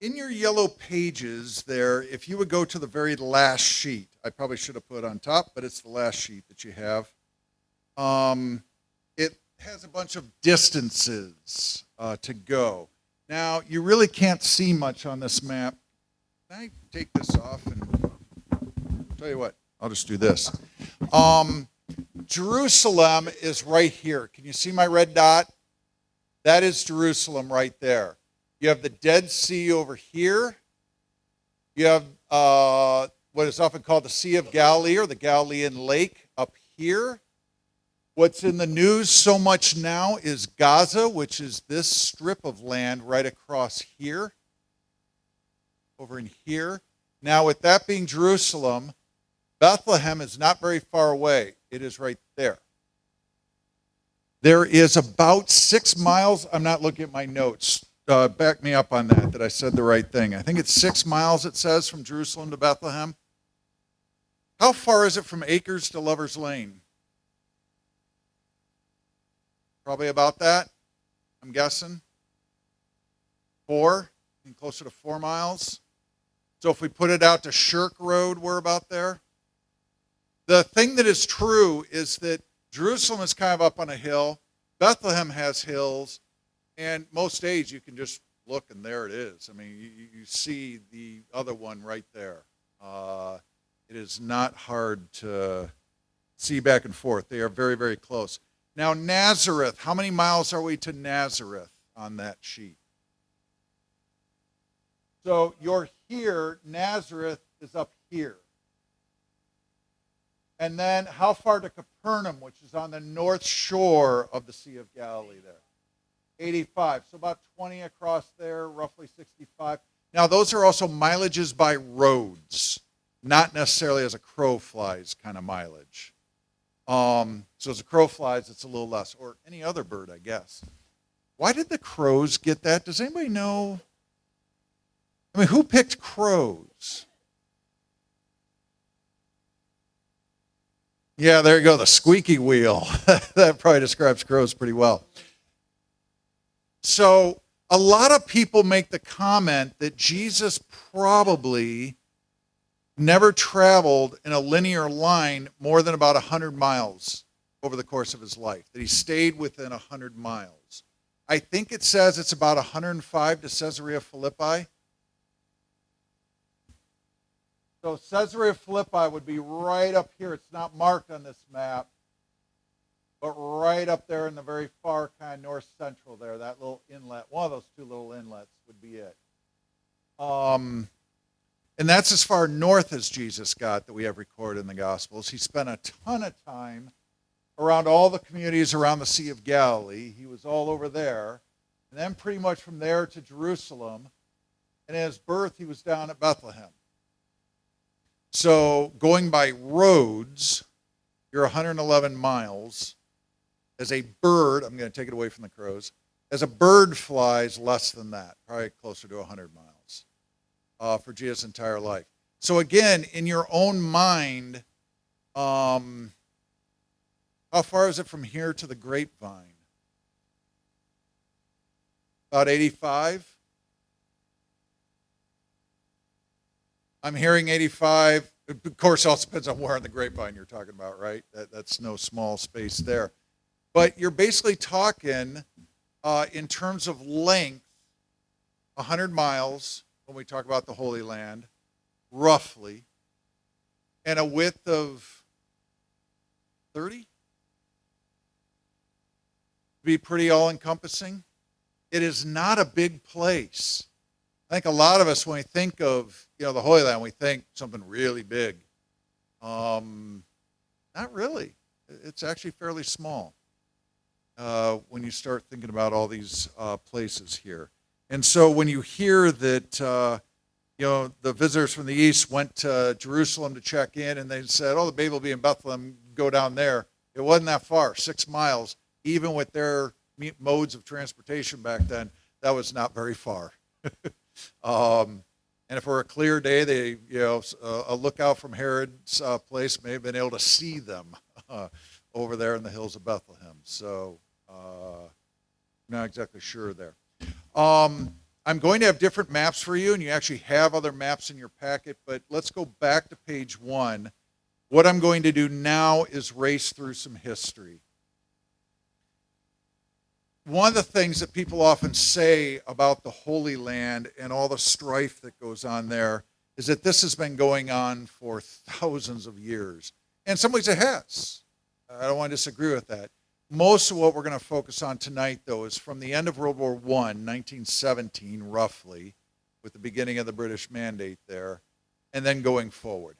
In your yellow pages there, if you would go to the very last sheet, I probably should have put on top, but it's the last sheet that you have. It has a bunch of distances to go. Now, you really can't see much on this map. Can I take this off and tell you what? I'll just do this. Jerusalem is right here. Can you see my red dot? That is Jerusalem right there. You have the Dead Sea over here. You have what is often called the Sea of Galilee or the Galilean Lake up here. What's in the news so much now is Gaza, which is this strip of land right across here, over in here. Now, with that being Jerusalem, Bethlehem is not very far away. It is right there. There is about 6 miles. I'm not looking at my notes. Back me up on that I said the right thing. I think it's 6 miles, it says, from Jerusalem to Bethlehem. How far is it from Acres to Lover's Lane? Probably about that, I'm guessing. 4, closer to 4 miles. So if we put it out to Shirk Road, we're about there. The thing that is true is that Jerusalem is kind of up on a hill. Bethlehem has hills. And most days you can just look and there it is. I mean, you see the other one right there. It is not hard to see back and forth. They are very, very close. Now, Nazareth, how many miles are we to Nazareth on that sheet? So you're here, Nazareth is up here. And then how far to Capernaum, which is on the north shore of the Sea of Galilee there? 85, so about 20 across there, roughly 65. Now, those are also mileages by roads, not necessarily as a crow flies kind of mileage. So as a crow flies, it's a little less, or any other bird, I guess. Why did the crows get that? Does anybody know? I mean, who picked crows? Yeah, there you go, the squeaky wheel. That probably describes crows pretty well. So a lot of people make the comment that Jesus probably never traveled in a linear line more than about 100 miles over the course of his life, that he stayed within 100 miles. I think it says it's about 105 to Caesarea Philippi. So Caesarea Philippi would be right up here. It's not marked on this map, but right up there in the very far kind of north central there, that little inlet, one of those two little inlets would be it. And that's as far north as Jesus got that we have recorded in the Gospels. He spent a ton of time around all the communities around the Sea of Galilee. He was all over there. And then pretty much from there to Jerusalem. And at his birth, he was down at Bethlehem. So going by roads, you're 111 miles. As a bird, I'm going to take it away from the crows, as a bird flies less than that, probably closer to 100 miles for Jesus' entire life. So again, in your own mind, how far is it from here to the grapevine? About 85? I'm hearing 85. Of course, it also depends on where on the grapevine you're talking about, right? That's no small space there. But you're basically talking, in terms of length, 100 miles when we talk about the Holy Land, roughly, and a width of 30? Be pretty all-encompassing. It is not a big place. I think a lot of us, when we think of the Holy Land, we think something really big. Not really. It's actually fairly small. When you start thinking about all these places here. And so when you hear that, the visitors from the east went to Jerusalem to check in and they said, oh, the baby will be in Bethlehem, go down there. It wasn't that far, 6 miles. Even with their modes of transportation back then, that was not very far. And if it were a clear day, a lookout from Herod's place may have been able to see them over there in the hills of Bethlehem. So, not exactly sure there. I'm going to have different maps for you, and you actually have other maps in your packet, but let's go back to page 1. What I'm going to do now is race through some history. One of the things that people often say about the Holy Land and all the strife that goes on there is that this has been going on for thousands of years. And in some ways it has. I don't want to disagree with that. Most of what we're going to focus on tonight, though, is from the end of World War I, 1917, roughly, with the beginning of the British Mandate there, and then going forward.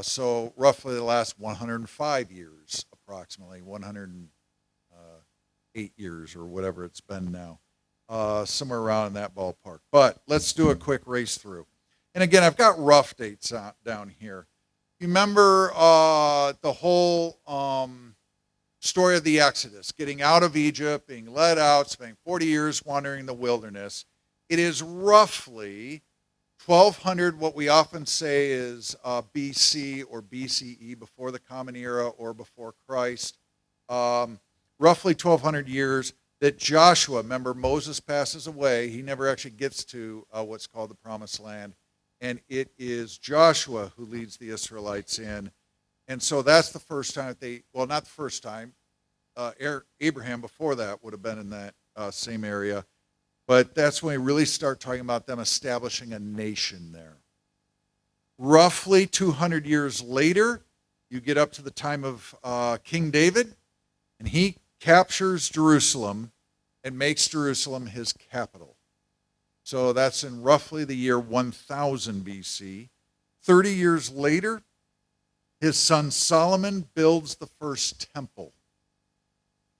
So roughly the last 105 years, approximately, 108 years or whatever it's been now, somewhere around in that ballpark. But let's do a quick race through. And again, I've got rough dates down here. You remember the whole story of the Exodus, getting out of Egypt, being led out, spending 40 years wandering the wilderness. It is roughly 1200, what we often say is BC or BCE, before the Common Era or before Christ. Roughly 1200 years that Joshua, remember Moses passes away, he never actually gets to what's called the Promised Land, and it is Joshua who leads the Israelites in. And so that's the first time that they, well, not the first time, Abraham before that would have been in that same area, but that's when we really start talking about them establishing a nation there. Roughly 200 years later, you get up to the time of King David, and he captures Jerusalem and makes Jerusalem his capital. So that's in roughly the year 1000 BC. 30 years later, his son Solomon builds the first temple.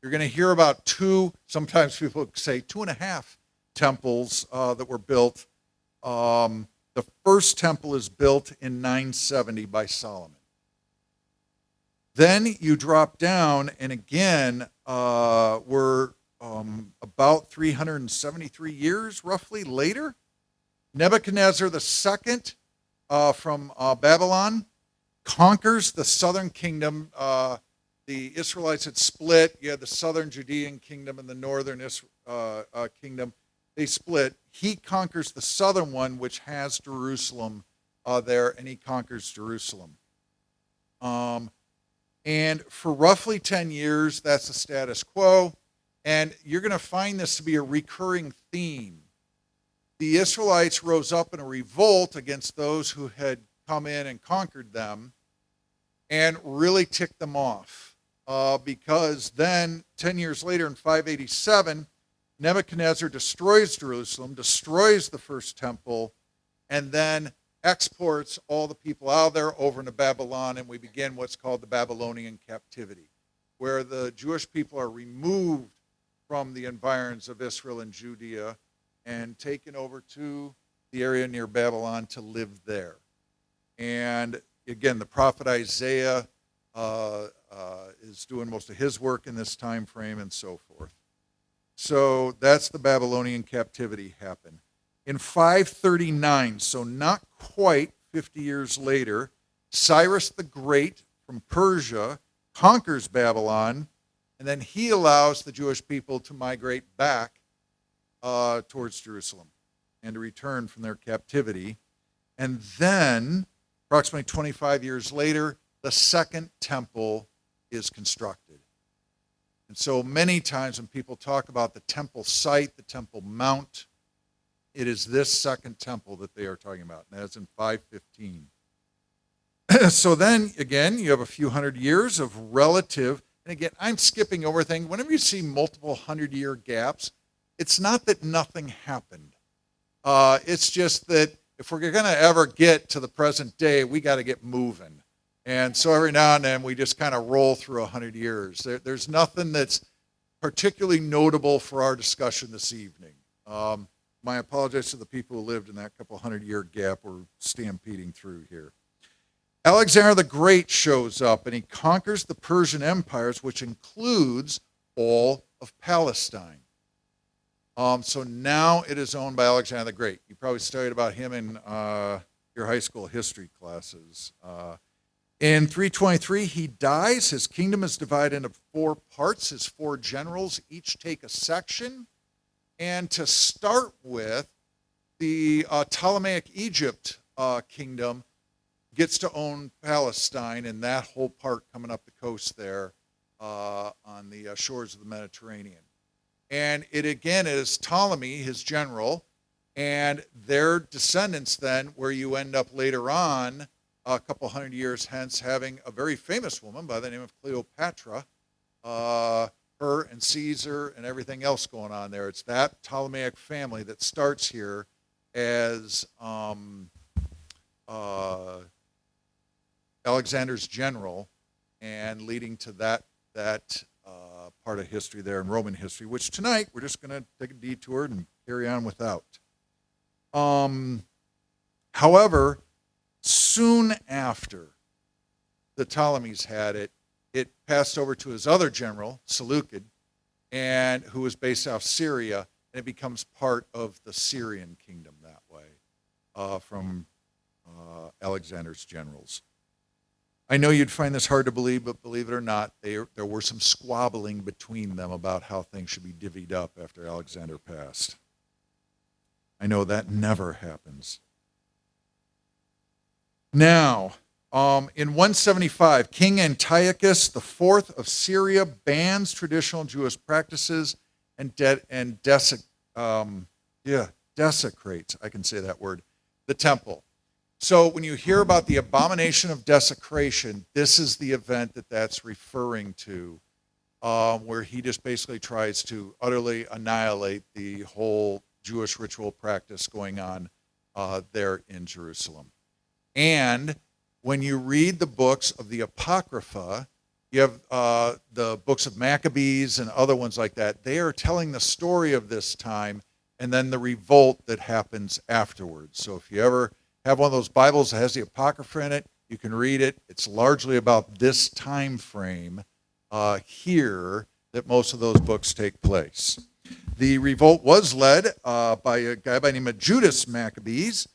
You're going to hear about two, sometimes people say 2.5 temples that were built. The first temple is built in 970 by Solomon. Then you drop down, and again, we're about 373 years, roughly, later. Nebuchadnezzar II from Babylon conquers the southern kingdom. The Israelites had split. You had the southern Judean kingdom and the northern kingdom. They split. He conquers the southern one, which has Jerusalem there, and he conquers Jerusalem. And for roughly 10 years, that's the status quo. And you're going to find this to be a recurring theme. The Israelites rose up in a revolt against those who had come in and conquered them and really ticked them off. Because then, 10 years later in 587, Nebuchadnezzar destroys Jerusalem, destroys the first temple, and then exports all the people out of there over into Babylon, and we begin what's called the Babylonian captivity, where the Jewish people are removed from the environs of Israel and Judea and taken over to the area near Babylon to live there. And again, the prophet Isaiah is doing most of his work in this time frame and so forth. So that's the Babylonian captivity happened. In 539, so not quite 50 years later, Cyrus the Great from Persia conquers Babylon, and then he allows the Jewish people to migrate back towards Jerusalem and to return from their captivity. And then, approximately 25 years later, the second temple is constructed. And so many times when people talk about the temple site, the Temple Mount, it is this second temple that they are talking about, and that's in 515. So then, again, you have a few hundred years of relative, and again, I'm skipping over things. Whenever you see multiple 100-year gaps, it's not that nothing happened. It's just that if we're going to ever get to the present day, we got to get moving. And so every now and then we just kind of roll through 100 years. There's nothing that's particularly notable for our discussion this evening. My apologies to the people who lived in that couple 100-year gap we're stampeding through here. Alexander the Great shows up, and he conquers the Persian empires, which includes all of Palestine. So now it is owned by Alexander the Great. You probably studied about him in your high school history classes. In 323, he dies. His kingdom is divided into 4 parts. His 4 generals each take a section. And to start with, the Ptolemaic Egypt kingdom gets to own Palestine and that whole part coming up the coast there on the shores of the Mediterranean. And it again is Ptolemy, his general, and their descendants then, where you end up later on, a couple hundred years hence, having a very famous woman by the name of Cleopatra, her and Caesar and everything else going on there. It's that Ptolemaic family that starts here as Alexander's general and leading to that part of history there in Roman history, which tonight we're just going to take a detour and carry on without. However, soon after the Ptolemies had it, it passed over to his other general, Seleucid, and who was based out of Syria, and it becomes part of the Syrian kingdom that way from Alexander's generals. I know you'd find this hard to believe, but believe it or not, there were some squabbling between them about how things should be divvied up after Alexander passed. I know that never happens. Now, in 175, King Antiochus IV of Syria bans traditional Jewish practices and desecrates, I can say that word, the temple. So when you hear about the abomination of desecration, this is the event that's referring to, where he just basically tries to utterly annihilate the whole Jewish ritual practice going on there in Jerusalem. And when you read the books of the Apocrypha, you have the books of Maccabees and other ones like that. They are telling the story of this time and then the revolt that happens afterwards. So if you ever have one of those Bibles that has the Apocrypha in it, you can read it. It's largely about this time frame here that most of those books take place. The revolt was led by a guy by the name of Judas Maccabees,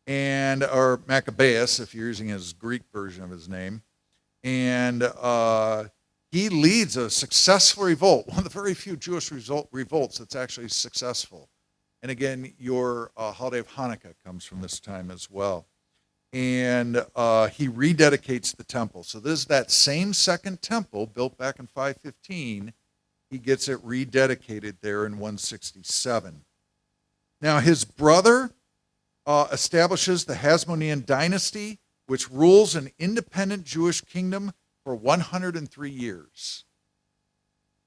or Maccabeus, if you're using his Greek version of his name. And he leads a successful revolt, one of the very few Jewish revolts that's actually successful. And again, your holiday of Hanukkah comes from this time as well. And he rededicates the temple. So this is that same second temple built back in 515. He gets it rededicated there in 167. Now his brother establishes the Hasmonean dynasty, which rules an independent Jewish kingdom for 103 years.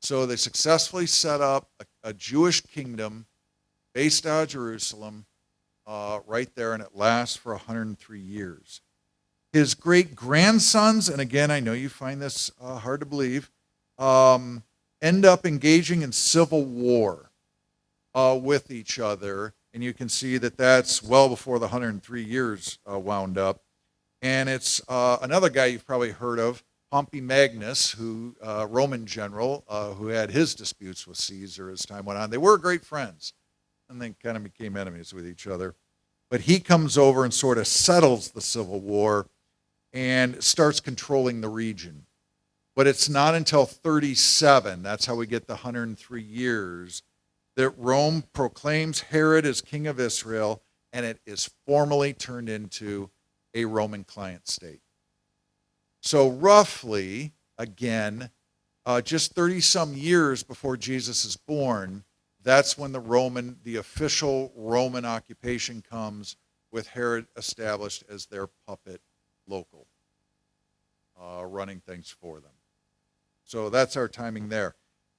So they successfully set up a Jewish kingdom based out of Jerusalem right there, and it lasts for 103 years. His great-grandsons, and again, I know you find this hard to believe, end up engaging in civil war with each other, and you can see that that's well before the 103 years wound up. And it's another guy you've probably heard of, Pompey Magnus, who Roman general, who had his disputes with Caesar as time went on. They were great friends, and they kind of became enemies with each other. But he comes over and sort of settles the civil war and starts controlling the region. But it's not until 37, that's how we get the 103 years, that Rome proclaims Herod as king of Israel, and it is formally turned into a Roman client state. So roughly, again, just 30-some years before Jesus is born, that's when the official Roman occupation comes, with Herod established as their puppet local, running things for them. So that's our timing there.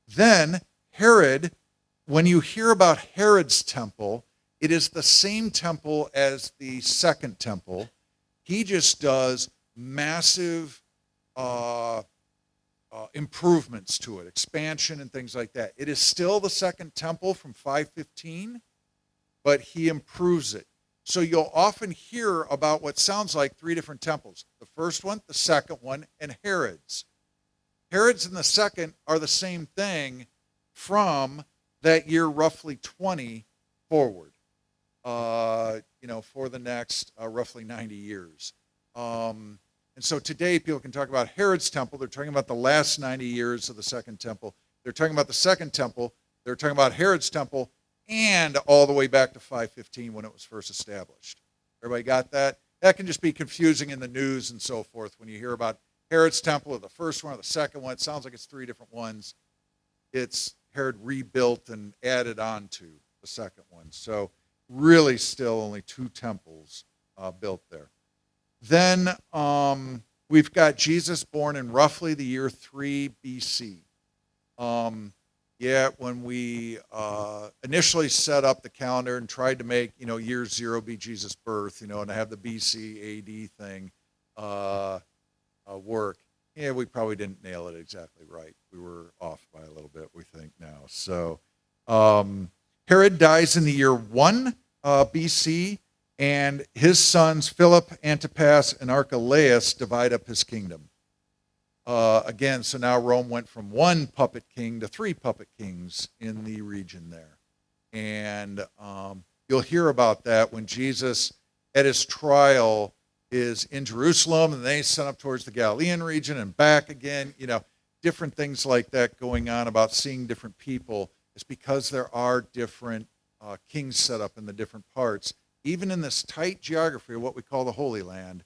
Then Herod, when you hear about Herod's temple, it is the same temple as the second temple. He just does massive improvements to it, expansion and things like that. It is still the second temple from 515, but he improves it. So you'll often hear about what sounds like three different temples. The first one, the second one, and Herod's. Herod's and the second are the same thing from that year roughly 20 forward, for the next roughly 90 years. And so today people can talk about Herod's temple. They're talking about the last 90 years of the second temple. They're talking about the second temple. They're talking about Herod's temple. and all the way back to 515 when it was first established. Everybody got that? That can just be confusing in the news and so forth when you hear about Herod's temple or the first one or the second one. It sounds like it's three different ones. It's Herod rebuilt and added on to the second one. So really still only two temples built there. Then we've got Jesus born in roughly the year 3 BC. When we initially set up the calendar and tried to make, year 0 be Jesus' birth, and have the BC AD thing work, we probably didn't nail it exactly right. We were off by a little bit, we think now. So Herod dies in the year 1 BC, and his sons Philip, Antipas, and Archelaus divide up his kingdom. Again, so now Rome went from 1 puppet king to 3 puppet kings in the region there. And you'll hear about that when Jesus, at his trial, is in Jerusalem, and then he's sent up towards the Galilean region and back again. Different things like that going on about seeing different people. It's because there are different kings set up in the different parts. Even in this tight geography of what we call the Holy Land,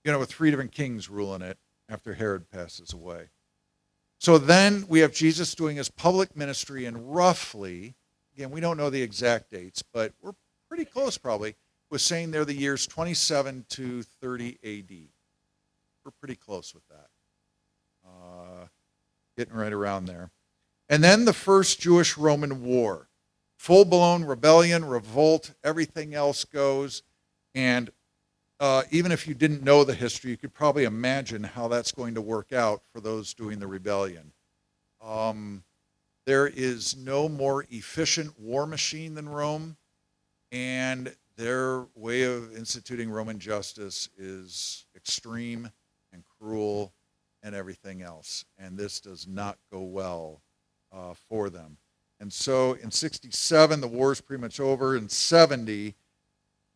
with 3 different kings ruling it after Herod passes away. So then we have Jesus doing his public ministry in roughly, again, we don't know the exact dates, but we're pretty close probably, with saying they're the years 27 to 30 AD. We're pretty close with that. Getting right around there. And then the first Jewish-Roman war. Full-blown rebellion, revolt, everything else goes. And even if you didn't know the history, you could probably imagine how that's going to work out for those doing the rebellion. There is no more efficient war machine than Rome, and their way of instituting Roman justice is extreme and cruel and everything else. And this does not go well for them. And so in 67, the war is pretty much over. In 70,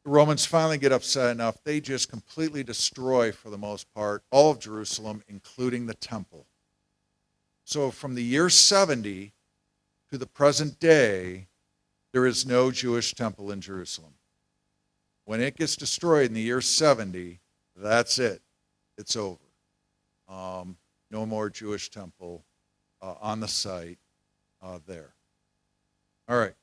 the Romans finally get upset enough. They just completely destroy, for the most part, all of Jerusalem, including the temple. So from the year 70 to the present day, there is no Jewish temple in Jerusalem. When it gets destroyed in the year 70, that's it. It's over. No more Jewish temple on the site there. All right.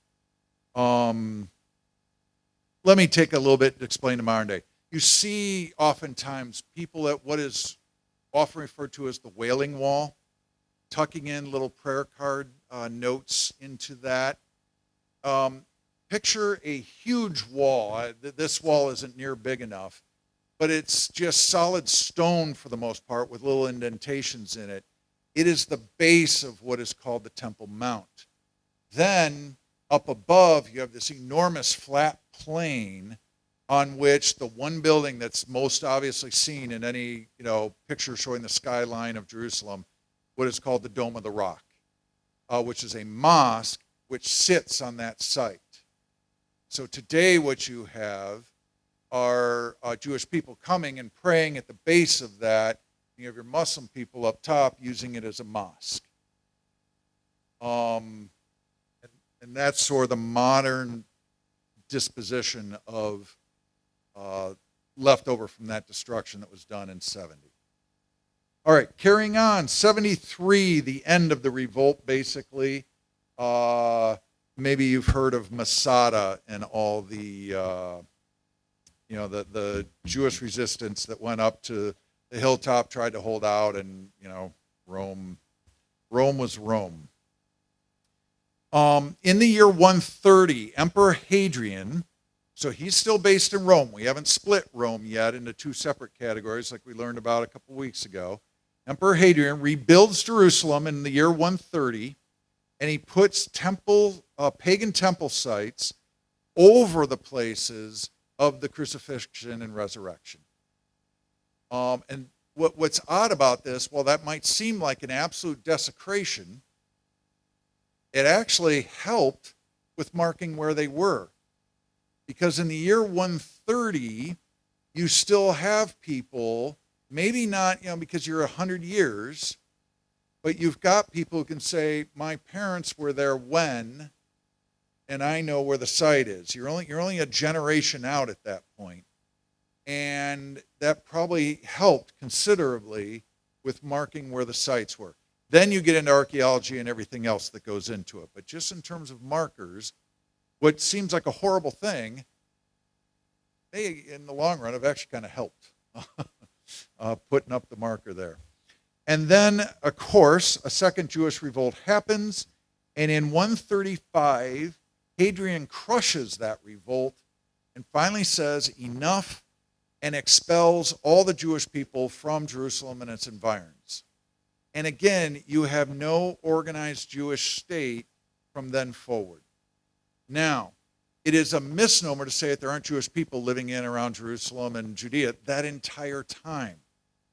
Let me take a little bit to explain the modern day. You see oftentimes people at what is often referred to as the Wailing Wall, tucking in little prayer card notes into that. Picture a huge wall. This wall isn't near big enough, but it's just solid stone for the most part with little indentations in it. It is the base of what is called the Temple Mount. Then up above, you have this enormous flat plain on which the one building that's most obviously seen in any picture showing the skyline of Jerusalem, what is called the Dome of the Rock, which is a mosque which sits on that site. So today what you have are Jewish people coming and praying at the base of that. You have your Muslim people up top using it as a mosque. And that's sort of the modern disposition of left over from that destruction that was done in 70. All right, carrying on, 73, the end of the revolt, basically. Maybe you've heard of Masada and all the, the Jewish resistance that went up to the hilltop, tried to hold out, and, Rome was Rome. In the year 130, Emperor Hadrian, so he's still based in Rome. We haven't split Rome yet into 2 separate categories like we learned about a couple weeks ago. Emperor Hadrian rebuilds Jerusalem in the year 130, and he puts pagan temple sites over the places of the crucifixion and resurrection. And what's odd about this, while that might seem like an absolute desecration, it actually helped with marking where they were. Because in the year 130, you still have people, maybe not, because you're 100 years, but you've got people who can say, my parents were there when, and I know where the site is. You're only a generation out at that point. And that probably helped considerably with marking where the sites were. Then you get into archaeology and everything else that goes into it. But just in terms of markers, what seems like a horrible thing, they, in the long run, have actually kind of helped putting up the marker there. And then, of course, a second Jewish revolt happens. And in 135, Hadrian crushes that revolt and finally says enough, and expels all the Jewish people from Jerusalem and its environs. And again, you have no organized Jewish state from then forward. Now, it is a misnomer to say that there aren't Jewish people living in around Jerusalem and Judea that entire time.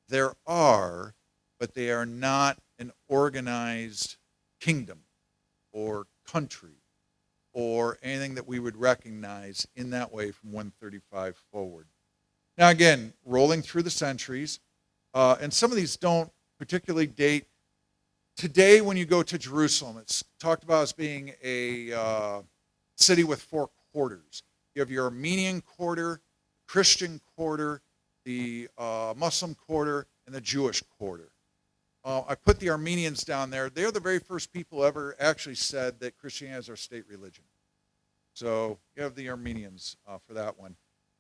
There are, but they are not an organized kingdom or country or anything that we would recognize in that way from 135 forward. Now again, rolling through the centuries, and some of these don't particularly date. Today, when you go to Jerusalem, it's talked about as being a city with four quarters. You have your Armenian quarter, Christian quarter, the Muslim quarter, and the Jewish quarter. I put the Armenians down there. They're the very first people ever actually said that Christianity is our state religion. So you have the Armenians for that one.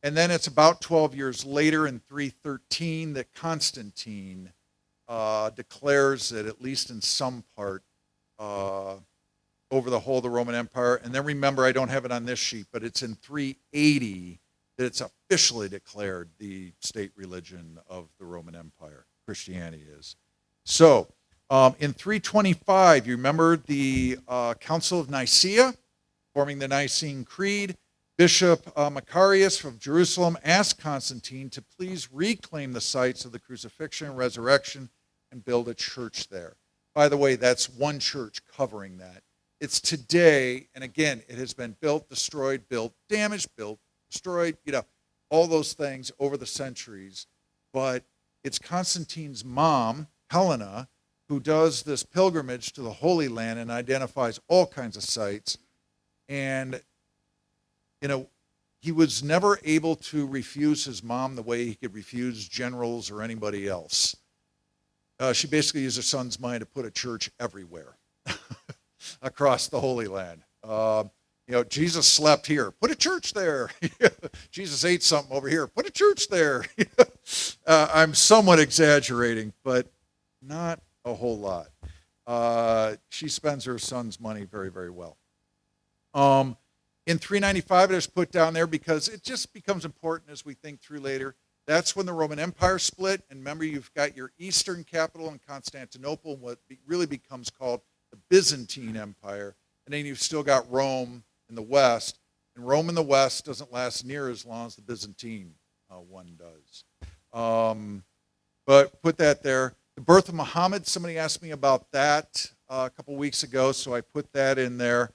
And then it's about 12 years later in 313 that Constantine declares it, at least in some part, over the whole of the Roman Empire. And then remember, I don't have it on this sheet, but it's in 380 that it's officially declared the state religion of the Roman Empire. Christianity is. So in 325, you remember the Council of Nicaea, forming the Nicene Creed. Bishop Macarius from Jerusalem asked Constantine to please reclaim the sites of the crucifixion and resurrection and build a church there. By the way, that's one church covering that. It's today, and again, it has been built, destroyed, built, damaged, built, destroyed, all those things over the centuries. But it's Constantine's mom, Helena, who does this pilgrimage to the Holy Land and identifies all kinds of sites. And he was never able to refuse his mom the way he could refuse generals or anybody else. She basically used her son's money to put a church everywhere across the Holy Land. Jesus slept here. Put a church there. Jesus ate something over here. Put a church there. I'm somewhat exaggerating, but not a whole lot. She spends her son's money very, very well. In 395, it is put down there because it just becomes important as we think through later. That's when the Roman Empire split. And remember, you've got your eastern capital in Constantinople, what really becomes called the Byzantine Empire. And then you've still got Rome in the west. And Rome in the west doesn't last near as long as the Byzantine one does. But put that there. The birth of Muhammad, somebody asked me about that a couple weeks ago, so I put that in there.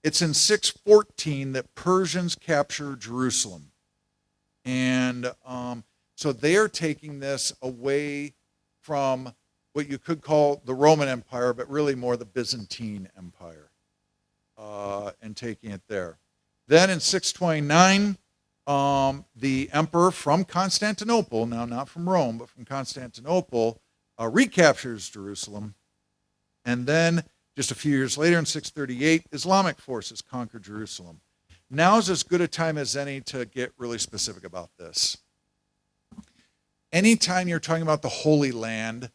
It's in 614 that Persians capture Jerusalem. And so they're taking this away from what you could call the Roman Empire, but really more the Byzantine Empire, and taking it there. Then in 629, the emperor from Constantinople, now not from Rome, but from Constantinople, recaptures Jerusalem. And then just a few years later, in 638, Islamic forces conquer Jerusalem. Now is as good a time as any to get really specific about this. Anytime you're talking about the Holy Land,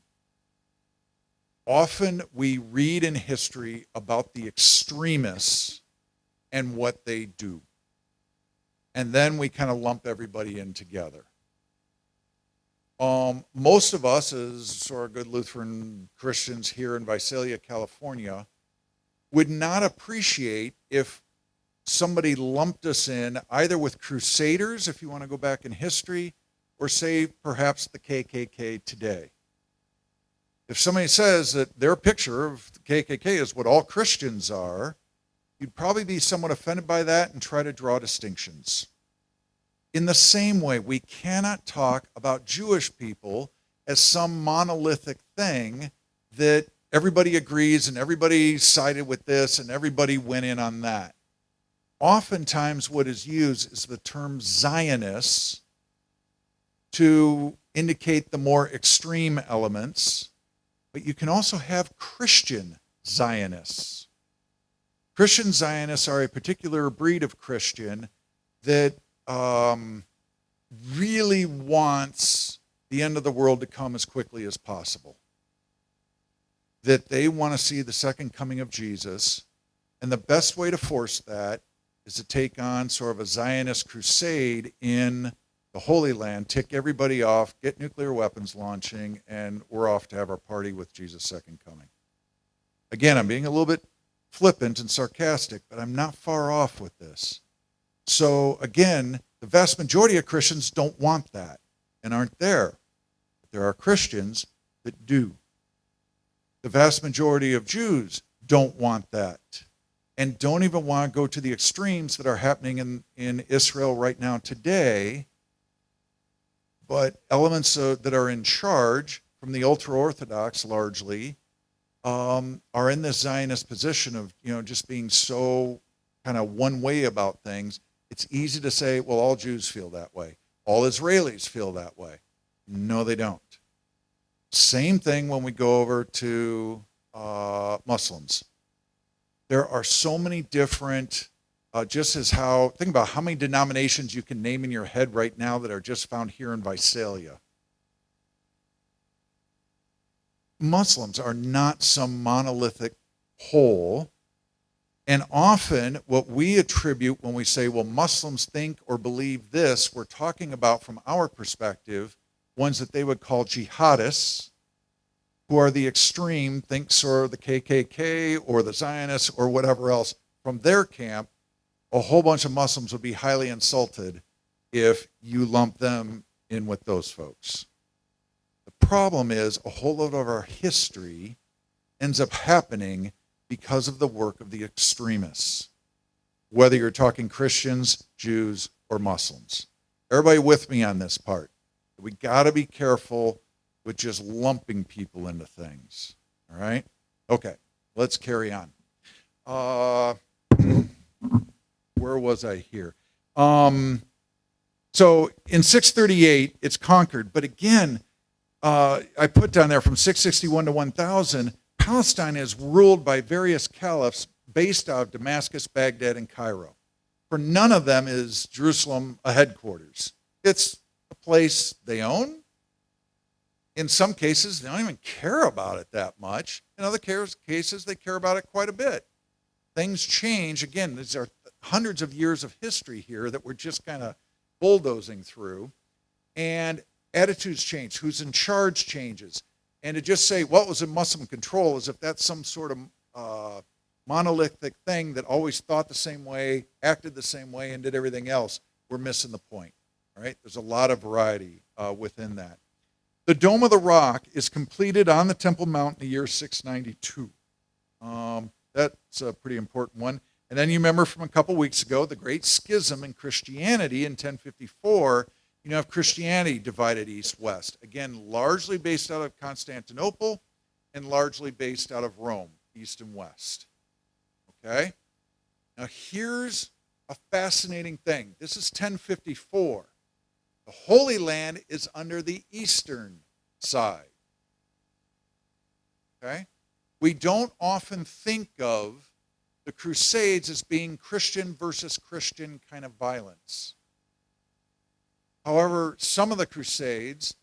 often we read in history about the extremists and what they do. And then we kind of lump everybody in together. Most of us, as sort of good Lutheran Christians here in Visalia, California, would not appreciate if somebody lumped us in either with Crusaders, if you want to go back in history, or say perhaps the KKK today. If somebody says that their picture of the KKK is what all Christians are, you'd probably be somewhat offended by that and try to draw distinctions. In the same way, we cannot talk about Jewish people as some monolithic thing that everybody agrees and everybody sided with this and everybody went in on that. Oftentimes what is used is the term Zionists to indicate the more extreme elements, but you can also have Christian Zionists. Christian Zionists are a particular breed of Christian that really wants the end of the world to come as quickly as possible. That they want to see the second coming of Jesus, and the best way to force that is to take on sort of a Zionist crusade in the Holy Land, tick everybody off, get nuclear weapons launching, and we're off to have our party with Jesus' second coming. Again, I'm being a little bit flippant and sarcastic, but I'm not far off with this. So again, the vast majority of Christians don't want that and aren't there. But there are Christians that do. The vast majority of Jews don't want that and don't even want to go to the extremes that are happening in Israel right now today. But elements that are in charge, from the ultra-Orthodox largely, are in this Zionist position of, just being so kind of one way about things. It's easy to say, well, all Jews feel that way. All Israelis feel that way. No, they don't. Same thing when we go over to Muslims. There are so many different, think about how many denominations you can name in your head right now that are just found here in Visalia. Muslims are not some monolithic whole. And often what we attribute when we say, well, Muslims think or believe this, we're talking about, from our perspective, ones that they would call jihadists, who are the extreme, think sort of the KKK or the Zionists or whatever else. From their camp, a whole bunch of Muslims would be highly insulted if you lump them in with those folks. The problem is a whole lot of our history ends up happening because of the work of the extremists, whether you're talking Christians, Jews, or Muslims. Everybody with me on this part? We got to be careful with just lumping people into things, all right? Okay, let's carry on. Where was I here? So in 638, it's conquered, but again, I put down there from 661 to 1000, Palestine is ruled by various caliphs based out of Damascus, Baghdad, and Cairo. For none of them is Jerusalem a headquarters. It's a place they own. In some cases, they don't even care about it that much. In other cases, they care about it quite a bit. Things change. Again, these are hundreds of years of history here that we're just kind of bulldozing through. And attitudes change. Who's in charge changes. And to just say, well, it was in Muslim control, as if that's some sort of monolithic thing that always thought the same way, acted the same way, and did everything else, we're missing the point. All right? There's a lot of variety within that. The Dome of the Rock is completed on the Temple Mount in the year 692. That's a pretty important one. And then you remember from a couple weeks ago, the Great Schism in Christianity in 1054. You have Christianity divided east-west. Again, largely based out of Constantinople and largely based out of Rome, east and west. Okay? Now here's a fascinating thing. This is 1054. The Holy Land is under the eastern side. Okay? We don't often think of the Crusades as being Christian versus Christian kind of violence. However, some of the Crusades,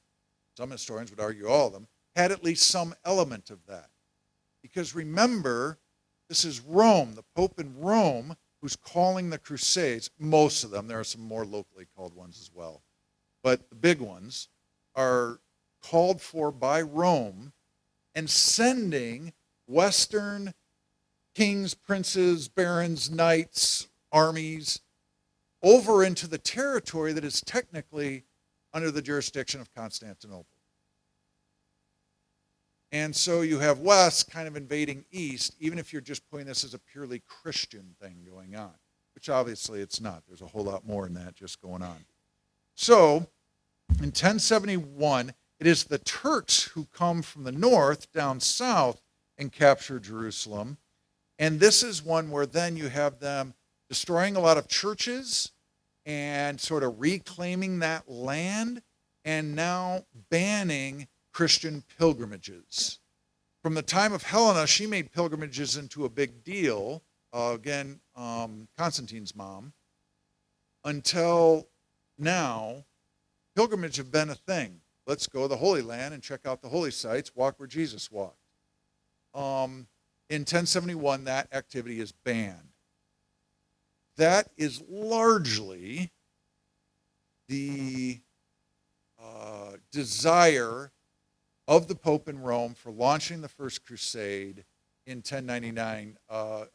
some historians would argue all of them, had at least some element of that. Because remember, this is Rome, the Pope in Rome, who's calling the Crusades. Most of them, there are some more locally called ones as well. But the big ones are called for by Rome and sending Western kings, princes, barons, knights, armies over into the territory that is technically under the jurisdiction of Constantinople. And so you have West kind of invading East, even if you're just putting this as a purely Christian thing going on, which obviously it's not. There's a whole lot more than that just going on. So in 1071, it is the Turks who come from the north down south and capture Jerusalem. And this is one where then you have them destroying a lot of churches and sort of reclaiming that land and now banning Christian pilgrimages. From the time of Helena, she made pilgrimages into a big deal. Constantine's mom. Until now, pilgrimage have been a thing. Let's go to the Holy Land and check out the holy sites, walk where Jesus walked. In 1071, that activity is banned. That is largely the desire of the Pope in Rome for launching the First Crusade in 1099,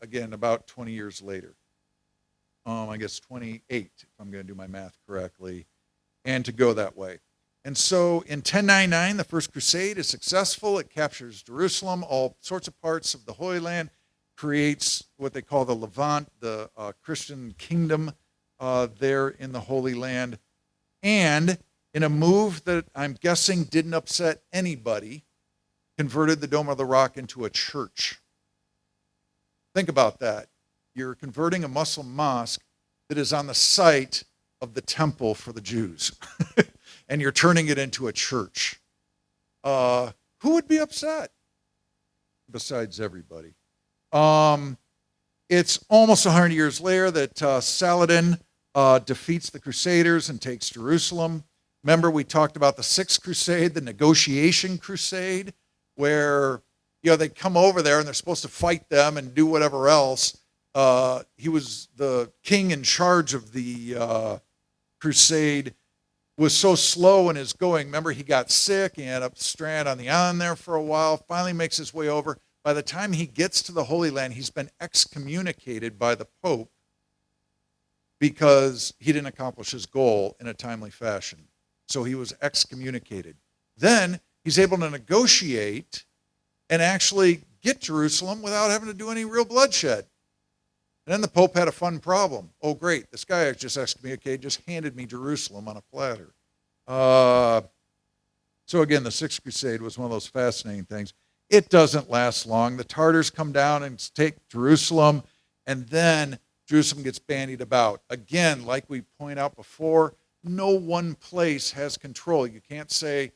again, about 20 years later. I guess 28, if I'm going to do my math correctly, and to go that way. And so in 1099, the First Crusade is successful. It captures Jerusalem, all sorts of parts of the Holy Land, creates what they call the Levant, the Christian kingdom there in the Holy Land. And in a move that I'm guessing didn't upset anybody, converted the Dome of the Rock into a church. Think about that. You're converting a Muslim mosque that is on the site of the temple for the Jews, and you're turning it into a church. Who would be upset? Besides everybody. It's almost 100 years later that Saladin defeats the Crusaders and takes Jerusalem. Remember, we talked about the Sixth Crusade, the negotiation crusade, where they come over there and they're supposed to fight them and do whatever else. He was the king in charge of the crusade, was so slow in his going. Remember, he got sick. He ended up stranded on the island there for a while, finally makes his way over. By the time he gets to the Holy Land, he's been excommunicated by the Pope because he didn't accomplish his goal in a timely fashion. So he was excommunicated. Then he's able to negotiate and actually get Jerusalem without having to do any real bloodshed. And then the Pope had a fun problem. Oh, great, this guy I just excommunicated just handed me Jerusalem on a platter. So again, the Sixth Crusade was one of those fascinating things. It doesn't last long. The Tartars come down and take Jerusalem, and then Jerusalem gets bandied about. Again, like we point out before, no one place has control. You can't say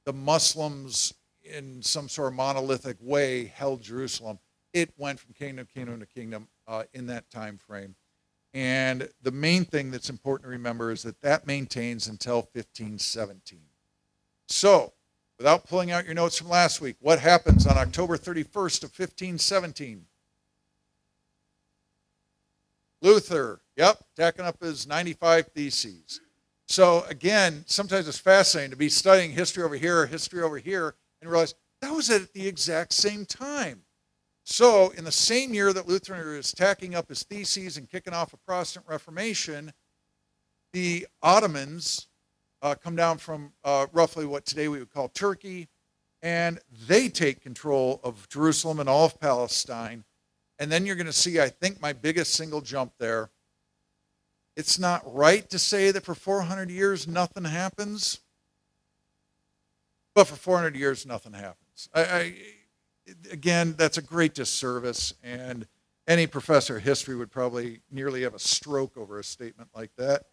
the Muslims in some sort of monolithic way held Jerusalem. It went from kingdom to kingdom to kingdom in that time frame. And the main thing that's important to remember is that maintains until 1517. So, without pulling out your notes from last week, what happens on October 31st of 1517? Luther, tacking up his 95 Theses. So again, sometimes it's fascinating to be studying history over here, and realize that was at the exact same time. So in the same year that Luther is tacking up his theses and kicking off a Protestant Reformation, the Ottomans come down from roughly what today we would call Turkey, and they take control of Jerusalem and all of Palestine. And then you're going to see, I think, my biggest single jump there. It's not right to say that for 400 years nothing happens, but for 400 years nothing happens. Again, that's a great disservice, and any professor of history would probably nearly have a stroke over a statement like that.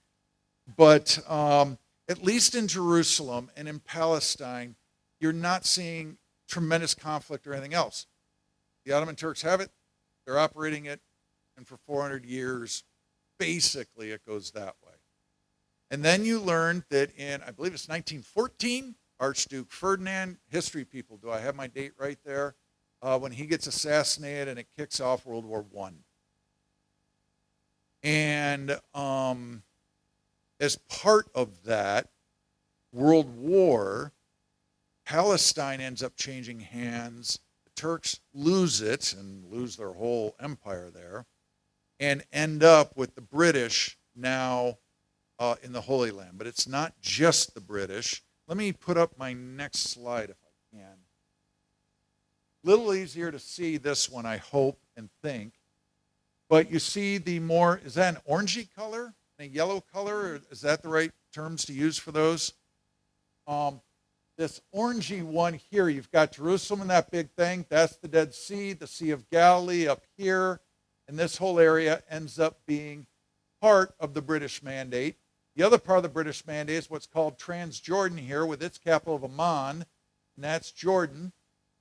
But at least in Jerusalem and in Palestine, you're not seeing tremendous conflict or anything else. The Ottoman Turks have it, they're operating it, and for 400 years, basically it goes that way. And then you learn that in, I believe it's 1914, Archduke Ferdinand, history people, do I have my date right there? When he gets assassinated and it kicks off World War I. And as part of that World War, Palestine ends up changing hands. The Turks lose it and lose their whole empire there and end up with the British now in the Holy Land. But it's not just the British. Let me put up my next slide if I can. Little easier to see this one, I hope and think. But you see the more, is that an orangey color? A yellow color? Or is that the right terms to use for those? this orangey one here, you've got Jerusalem and that big thing. That's the Dead Sea, the Sea of Galilee up here. And this whole area ends up being part of the British Mandate. The other part of the British Mandate is what's called Transjordan here, with its capital of Amman, and that's Jordan.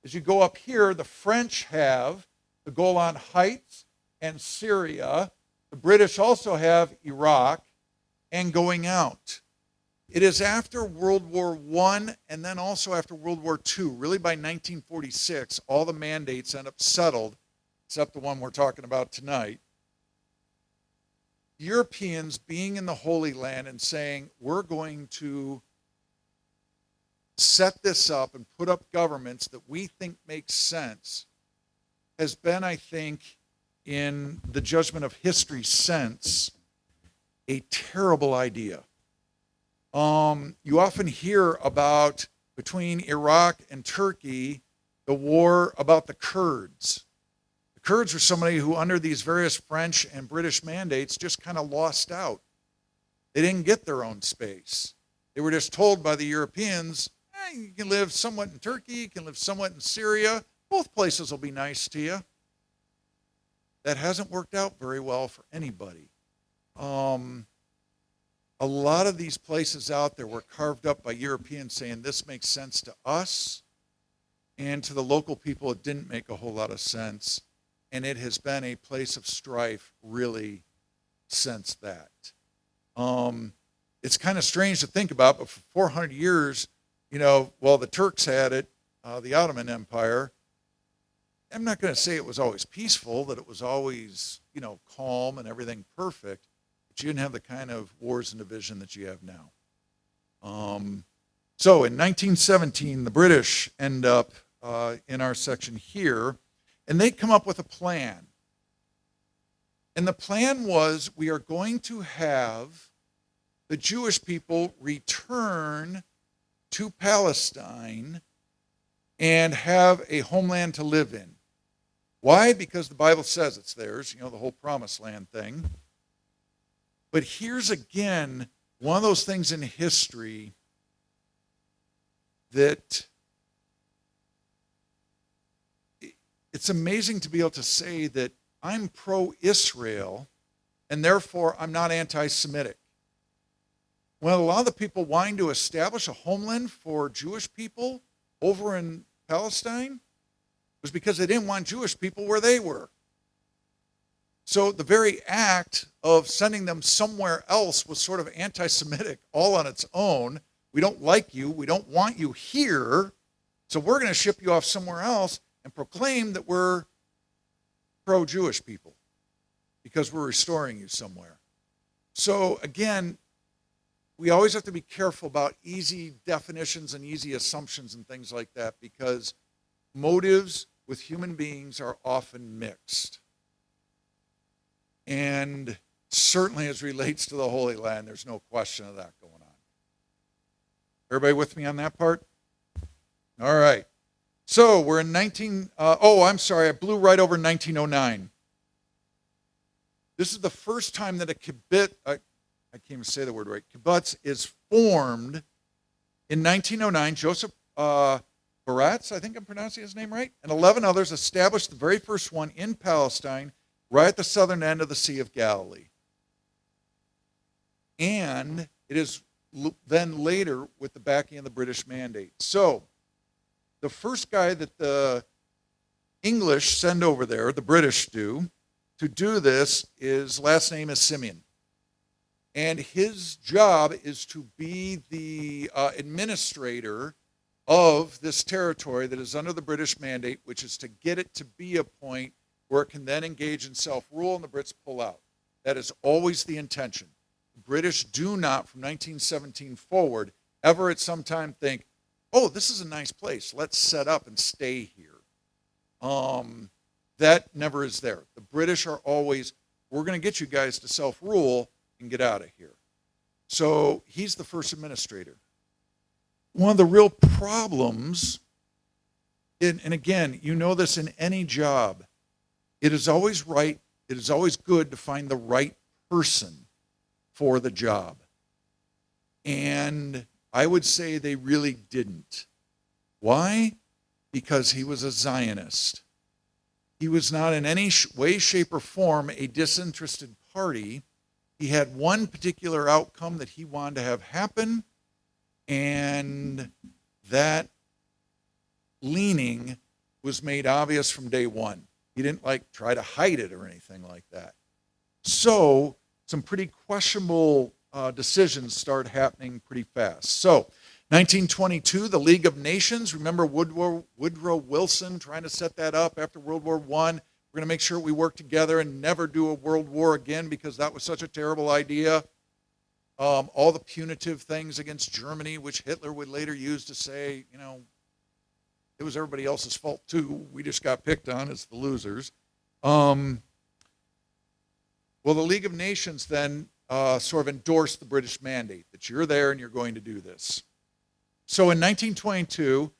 As you go up here, the French have the Golan Heights and Syria. The British also have Iraq and going out. It is after World War I and then also after World War II, really by 1946, all the mandates end up settled, except the one we're talking about tonight. Europeans being in the Holy Land and saying, we're going to set this up and put up governments that we think make sense, has been, I think, in the judgment of history sense, a terrible idea. You often hear about, between Iraq and Turkey, the war about the Kurds. The Kurds were somebody who, under these various French and British mandates, just kind of lost out. They didn't get their own space. They were just told by the Europeans, you can live somewhat in Turkey, you can live somewhat in Syria. Both places will be nice to you. That hasn't worked out very well for anybody. A lot of these places out there were carved up by Europeans saying this makes sense to us, and to the local people it didn't make a whole lot of sense, and it has been a place of strife really since that. It's kind of strange to think about, but for 400 years, the Turks had it, the Ottoman Empire. I'm not going to say it was always peaceful, that it was always, calm and everything perfect, but you didn't have the kind of wars and division that you have now. So in 1917, the British end up in our section here, and they come up with a plan. And the plan was, we are going to have the Jewish people return to Palestine and have a homeland to live in. Why? Because the Bible says it's theirs, the whole promised land thing. But here's again one of those things in history that it's amazing to be able to say that I'm pro-Israel and therefore I'm not anti-Semitic. Well, a lot of the people wanting to establish a homeland for Jewish people over in Palestine was because they didn't want Jewish people where they were. So the very act of sending them somewhere else was sort of anti-Semitic all on its own. We don't like you. We don't want you here. So we're going to ship you off somewhere else and proclaim that we're pro-Jewish people because we're restoring you somewhere. So again, we always have to be careful about easy definitions and easy assumptions and things like that, because motives with human beings are often mixed. And certainly as relates to the Holy Land, there's no question of that going on. Everybody with me on that part? All right. So we're in I blew right over 1909. This is the first time that a kibbutz, I can't even say the word right, kibbutz is formed in 1909. Joseph Baratz, I think I'm pronouncing his name right, and 11 others established the very first one in Palestine, right at the southern end of the Sea of Galilee. And it is then later with the backing of the British Mandate. So the first guy that the English send over there, the British do, to do this, his last name is Simeon. And his job is to be the administrator of this territory that is under the British Mandate, which is to get it to be a point where it can then engage in self-rule and the Brits pull out. That is always the intention. The British do not, from 1917 forward, ever at some time think, oh, this is a nice place, let's set up and stay here. That never is there. The British are always, we're going to get you guys to self-rule and get out of here. So he's the first administrator. One of the real problems, and again, you know this in any job, it is always good to find the right person for the job. And I would say they really didn't. Why? Because he was a Zionist. He was not in any way, shape, or form a disinterested party. He had one particular outcome that he wanted to have happen, and that leaning was made obvious from day one. He didn't try to hide it or anything like that. So some pretty questionable decisions start happening pretty fast. So 1922, the League of Nations. Remember Woodrow Wilson trying to set that up after World War I. We're going to make sure we work together and never do a world war again because that was such a terrible idea. All the punitive things against Germany, which Hitler would later use to say, it was everybody else's fault too. We just got picked on as the losers. Well, the League of Nations then sort of endorsed the British mandate that you're there and you're going to do this. So in 1922,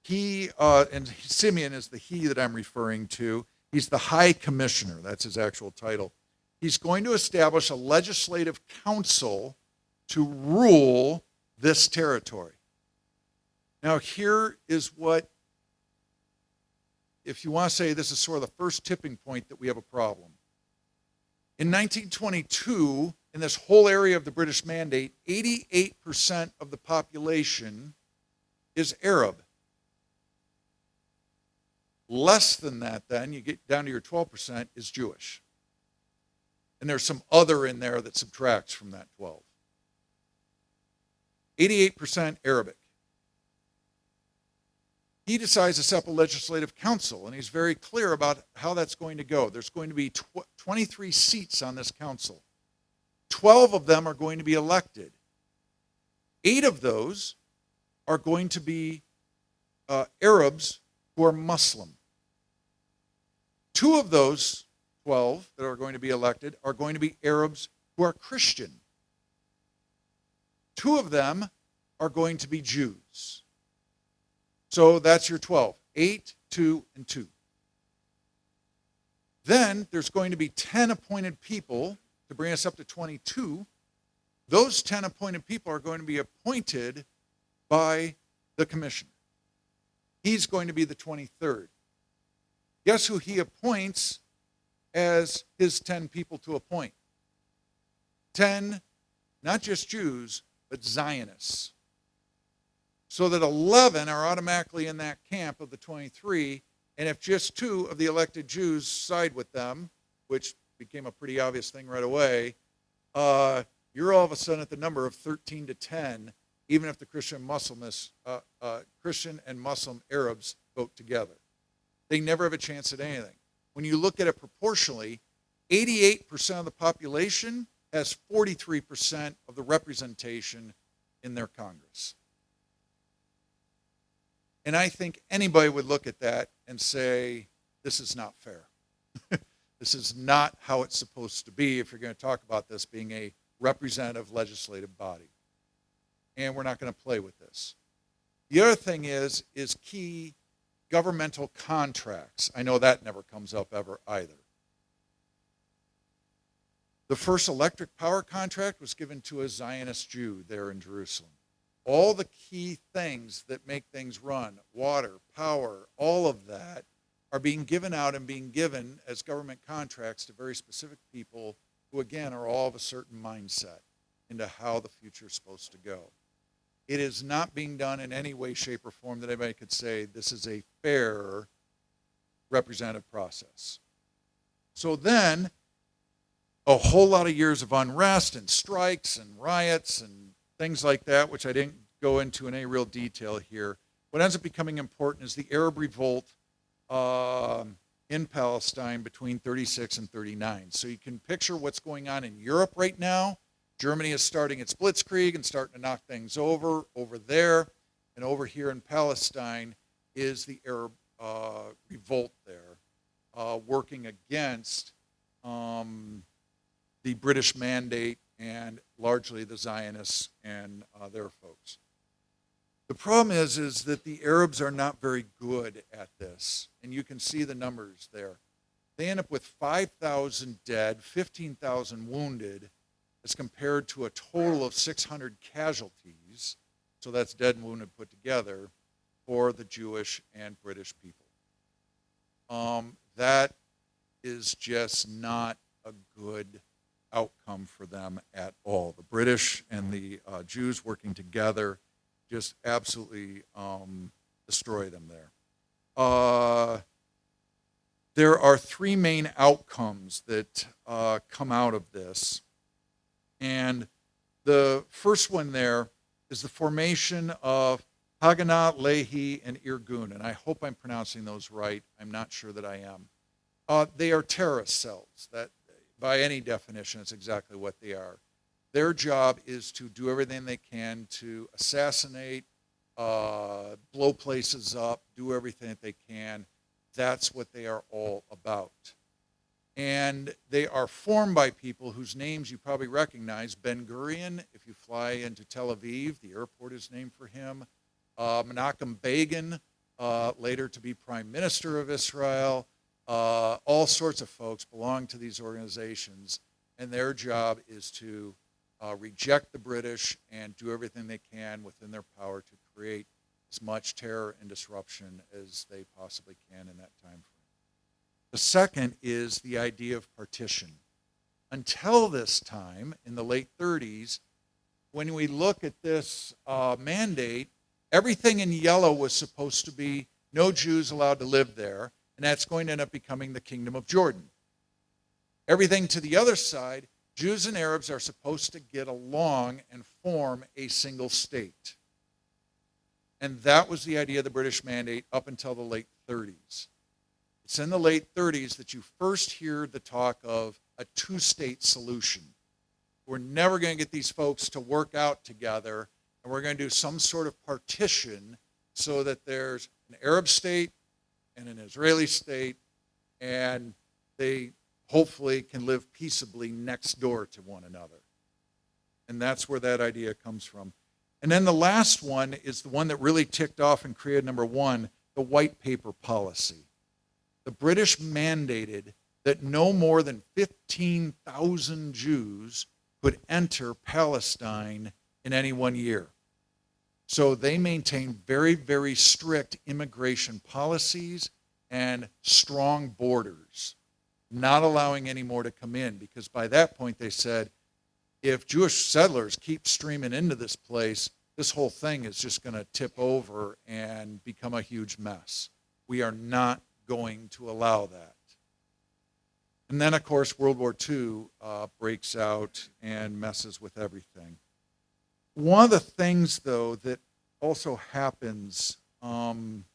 he, and Simeon is the he that I'm referring to, he's the High Commissioner, that's his actual title. He's going to establish a legislative council to rule this territory. Now here is what, if you want to say this is sort of the first tipping point that we have a problem. In 1922, in this whole area of the British Mandate, 88% of the population is Arab. Less than that, then, you get down to your 12%, is Jewish. And there's some other in there that subtracts from that 12. 88% Arabic. He decides to set up a legislative council, and he's very clear about how that's going to go. There's going to be 23 seats on this council. 12 of them are going to be elected. 8 of those are going to be Arabs who are Muslim. 2 of those 12 that are going to be elected are going to be Arabs who are Christian. 2 of them are going to be Jews. So that's your 12. 8, 2, and 2. Then there's going to be 10 appointed people to bring us up to 22. Those 10 appointed people are going to be appointed by the commissioner. He's going to be the 23rd. Guess who he appoints as his 10 people to appoint? 10, not just Jews, but Zionists. So that 11 are automatically in that camp of the 23, and if just 2 of the elected Jews side with them, which became a pretty obvious thing right away, you're all of a sudden at the number of 13 to 10, even if the Christian and Muslim Arabs vote together. They never have a chance at anything. When you look at it proportionally, 88% of the population has 43% of the representation in their Congress. And I think anybody would look at that and say, this is not fair. This is not how it's supposed to be if you're going to talk about this being a representative legislative body. And we're not going to play with this. The other thing is key governmental contracts. I know that never comes up ever either. The first electric power contract was given to a Zionist Jew there in Jerusalem. All the key things that make things run, water, power, all of that are being given out and being given as government contracts to very specific people who, again, are all of a certain mindset into how the future is supposed to go. It is not being done in any way, shape, or form that anybody could say this is a fair representative process. So then, a whole lot of years of unrest and strikes and riots and things like that, which I didn't go into in any real detail here. What ends up becoming important is the Arab revolt in Palestine between 36 and 39. So you can picture what's going on in Europe right now. Germany is starting its blitzkrieg and starting to knock things over there. And over here in Palestine is the Arab revolt there, working against the British mandate and largely the Zionists and their folks. The problem is that the Arabs are not very good at this, and you can see the numbers there. They end up with 5,000 dead, 15,000 wounded, as compared to a total of 600 casualties, so that's dead and wounded put together, for the Jewish and British people. That is just not a good outcome for them at all. The British and the Jews working together just absolutely destroy them there. There are three main outcomes that come out of this. And the first one there is the formation of Haganah, Lehi, and Irgun. And I hope I'm pronouncing those right. I'm not sure that I am. They are terrorist cells. That, by any definition, is exactly what they are. Their job is to do everything they can to assassinate, blow places up, do everything that they can. That's what they are all about. And they are formed by people whose names you probably recognize. Ben Gurion, if you fly into Tel Aviv, the airport is named for him. Menachem Begin, later to be prime minister of Israel. All sorts of folks belong to these organizations, and their job is to reject the British and do everything they can within their power to create as much terror and disruption as they possibly can in that time frame. The second is the idea of partition. Until this time, in the late 30s, when we look at this mandate, everything in yellow was supposed to be no Jews allowed to live there, and that's going to end up becoming the Kingdom of Jordan. Everything to the other side, Jews and Arabs are supposed to get along and form a single state. And that was the idea of the British mandate up until the late 30s. It's in the late 30s that you first hear the talk of a two-state solution. We're never going to get these folks to work out together, and we're going to do some sort of partition so that there's an Arab state and an Israeli state, and they hopefully can live peaceably next door to one another. And that's where that idea comes from. And then the last one is the one that really ticked off and created number one, the white paper policy. The British mandated that no more than 15,000 Jews could enter Palestine in any one year. So they maintained very, very strict immigration policies and strong borders, not allowing any more to come in, because by that point they said, if Jewish settlers keep streaming into this place, this whole thing is just going to tip over and become a huge mess. We are not going to allow that. And then, of course, World War II breaks out and messes with everything. One of the things, though, that also happens, and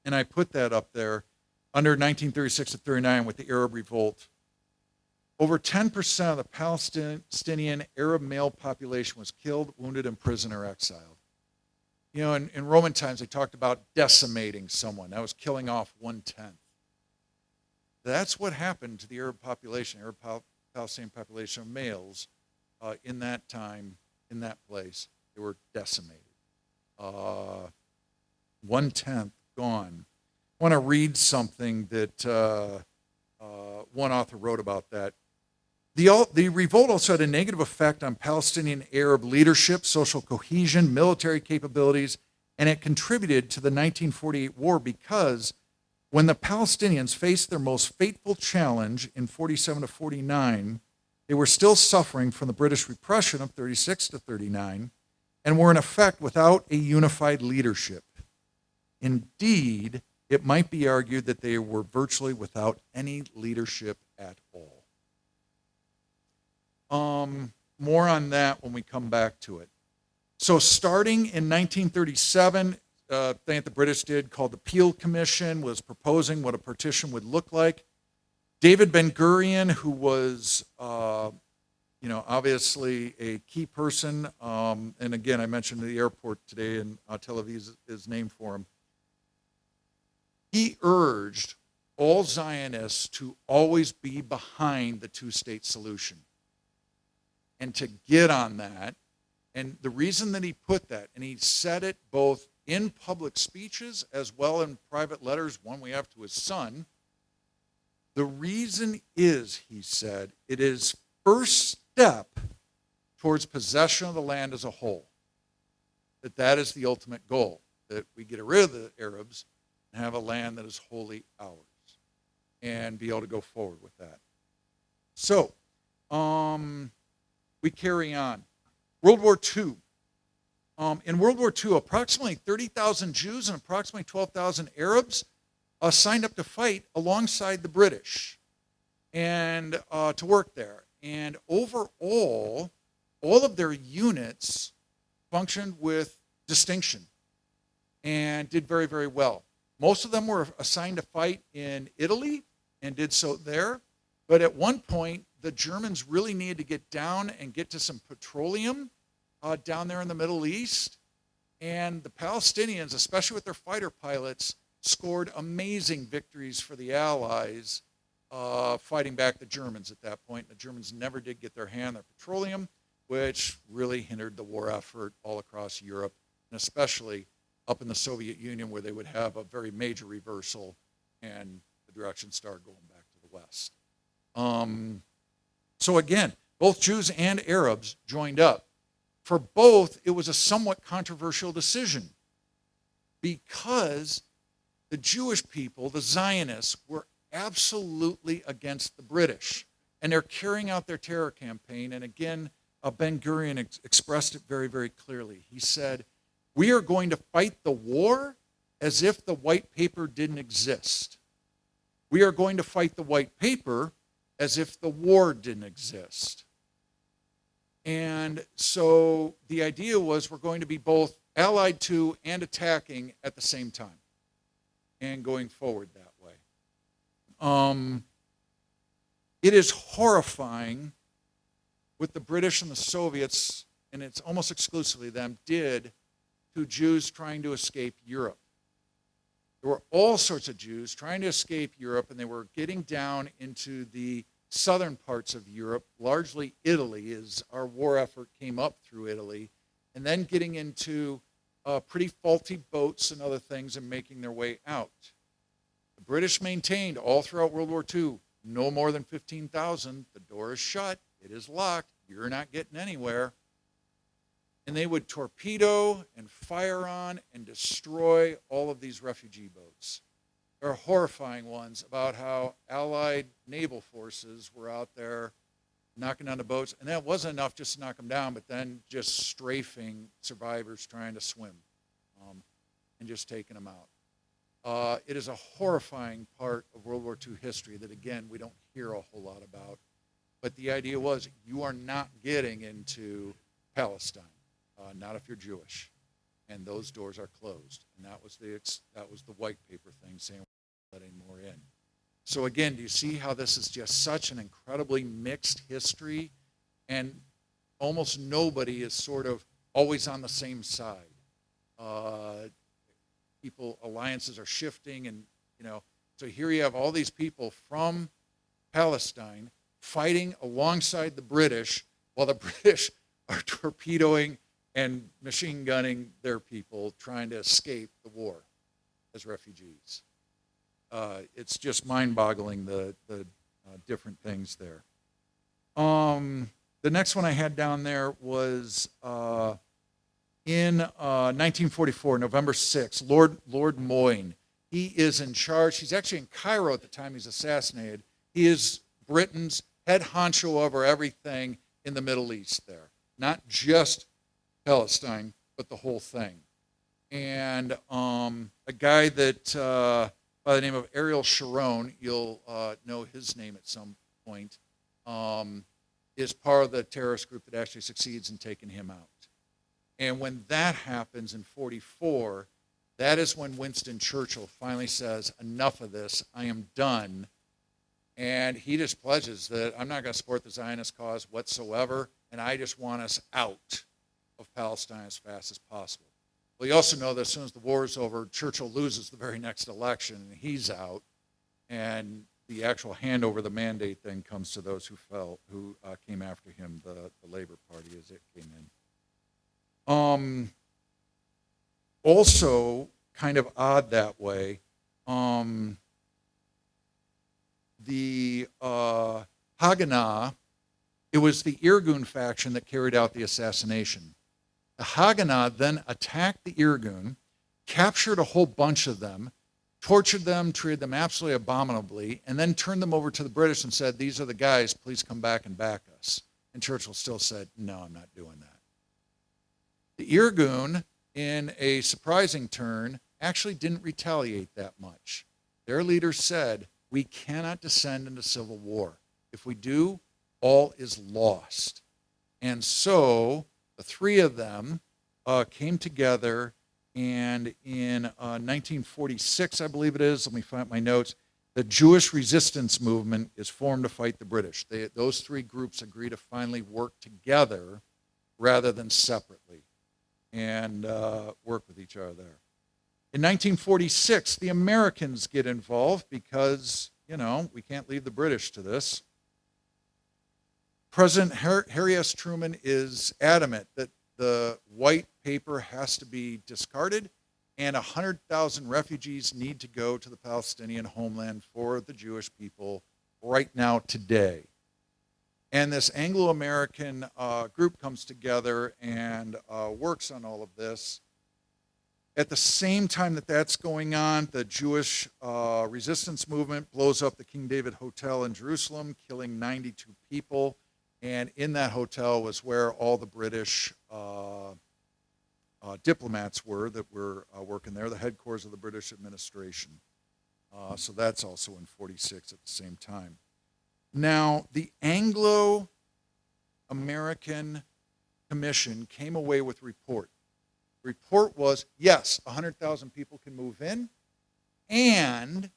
I put that up there, under 1936 to 39 with the Arab Revolt, over 10% of the Palestinian Arab male population was killed, wounded, imprisoned, or exiled. You know, in Roman times, they talked about decimating someone. That was killing off 1/10. That's what happened to the Arab population, Arab Palestinian population of males in that time, in that place. They were decimated. 1/10 gone. I want to read something that one author wrote about that. The revolt also had a negative effect on Palestinian Arab leadership, social cohesion, military capabilities, and it contributed to the 1948 war because when the Palestinians faced their most fateful challenge in 47 to 49, they were still suffering from the British repression of 36 to 39 and were in effect without a unified leadership. Indeed, it might be argued that they were virtually without any leadership at all. More on that when we come back to it. So starting in 1937, thing that the British did called the Peel Commission was proposing what a partition would look like. David Ben Gurion, who was, obviously a key person, and again, I mentioned the airport today, and Tel Aviv is named for him. He urged all Zionists to always be behind the two-state solution and to get on that. And the reason that he put that, and he said it both in public speeches as well in private letters, one we have to his son, the reason is, he said, it is first step towards possession of the land as a whole. That is the ultimate goal, that we get rid of the Arabs and have a land that is wholly ours and be able to go forward with that. So, we carry on. World War II. In World War II, approximately 30,000 Jews and approximately 12,000 Arabs signed up to fight alongside the British and to work there. And overall, all of their units functioned with distinction and did very, very well. Most of them were assigned to fight in Italy and did so there. But at one point, the Germans really needed to get down and get to some petroleum down there in the Middle East. And the Palestinians, especially with their fighter pilots, scored amazing victories for the Allies fighting back the Germans at that point. The Germans never did get their hand on their petroleum, which really hindered the war effort all across Europe, and especially up in the Soviet Union, where they would have a very major reversal and the direction started going back to the West. So again, both Jews and Arabs joined up. For both, it was a somewhat controversial decision because the Jewish people, the Zionists, were absolutely against the British. And they're carrying out their terror campaign. And again, Ben-Gurion expressed it very, very clearly. He said, we are going to fight the war as if the white paper didn't exist. We are going to fight the white paper as if the war didn't exist. And so the idea was we're going to be both allied to and attacking at the same time and going forward that way. It is horrifying what the British and the Soviets, and it's almost exclusively them, did to Jews trying to escape Europe. There were all sorts of Jews trying to escape Europe, and they were getting down into the southern parts of Europe, largely Italy, as our war effort came up through Italy, and then getting into pretty faulty boats and other things and making their way out. The British maintained all throughout World War II, no more than 15,000. The door is shut. It is locked. You're not getting anywhere. And they would torpedo and fire on and destroy all of these refugee boats. There are horrifying ones about how Allied naval forces were out there knocking down the boats. And that wasn't enough just to knock them down, but then just strafing survivors trying to swim and just taking them out. It is a horrifying part of World War II history that, again, we don't hear a whole lot about. But the idea was you are not getting into Palestine, not if you're Jewish. And those doors are closed. And that was the white paper thing saying we're not letting more in. So again, do you see how this is just such an incredibly mixed history? And almost nobody is sort of always on the same side. Alliances are shifting, and so here you have all these people from Palestine fighting alongside the British while the British are torpedoing and machine gunning their people trying to escape the war as refugees. It's just mind-boggling, the different things there. The next one I had down there was in 1944, November 6th, Lord Moyne. He is in charge. He's actually in Cairo at the time he's assassinated. He is Britain's head honcho over everything in the Middle East there. Not just Palestine, but the whole thing. And a guy that, by the name of Ariel Sharon, you'll know his name at some point, is part of the terrorist group that actually succeeds in taking him out. And when that happens in 44, that is when Winston Churchill finally says, enough of this, I am done. And he just pledges that I'm not going to support the Zionist cause whatsoever, and I just want us out of Palestine as fast as possible. Well, you also know that as soon as the war is over, Churchill loses the very next election, and he's out, and the actual handover of the mandate then comes to those who came after him, the Labor Party, as it came in. Also, kind of odd that way, the Haganah It was the Irgun faction that carried out the assassination. The Haganah then attacked the Irgun, captured a whole bunch of them, tortured them, treated them absolutely abominably, and then turned them over to the British and said, these are the guys, please come back and back us. And Churchill still said, no, I'm not doing that. The Irgun, in a surprising turn, actually didn't retaliate that much. Their leader said, we cannot descend into civil war. If we do, all is lost. And so the three of them came together, and in 1946, I believe it is, let me find my notes, the Jewish resistance movement is formed to fight the British. Those three groups agree to finally work together rather than separately and work with each other there. In 1946, the Americans get involved because, we can't leave the British to this. President Harry S. Truman is adamant that the white paper has to be discarded and 100,000 refugees need to go to the Palestinian homeland for the Jewish people right now, today. And this Anglo-American group comes together and works on all of this. At the same time that that's going on, the Jewish resistance movement blows up the King David Hotel in Jerusalem, killing 92 people. And in that hotel was where all the British diplomats were that were working there, the headquarters of the British administration. So that's also in 46 at the same time. Now, the Anglo-American Commission came away with a report. The report was, yes, 100,000 people can move in, and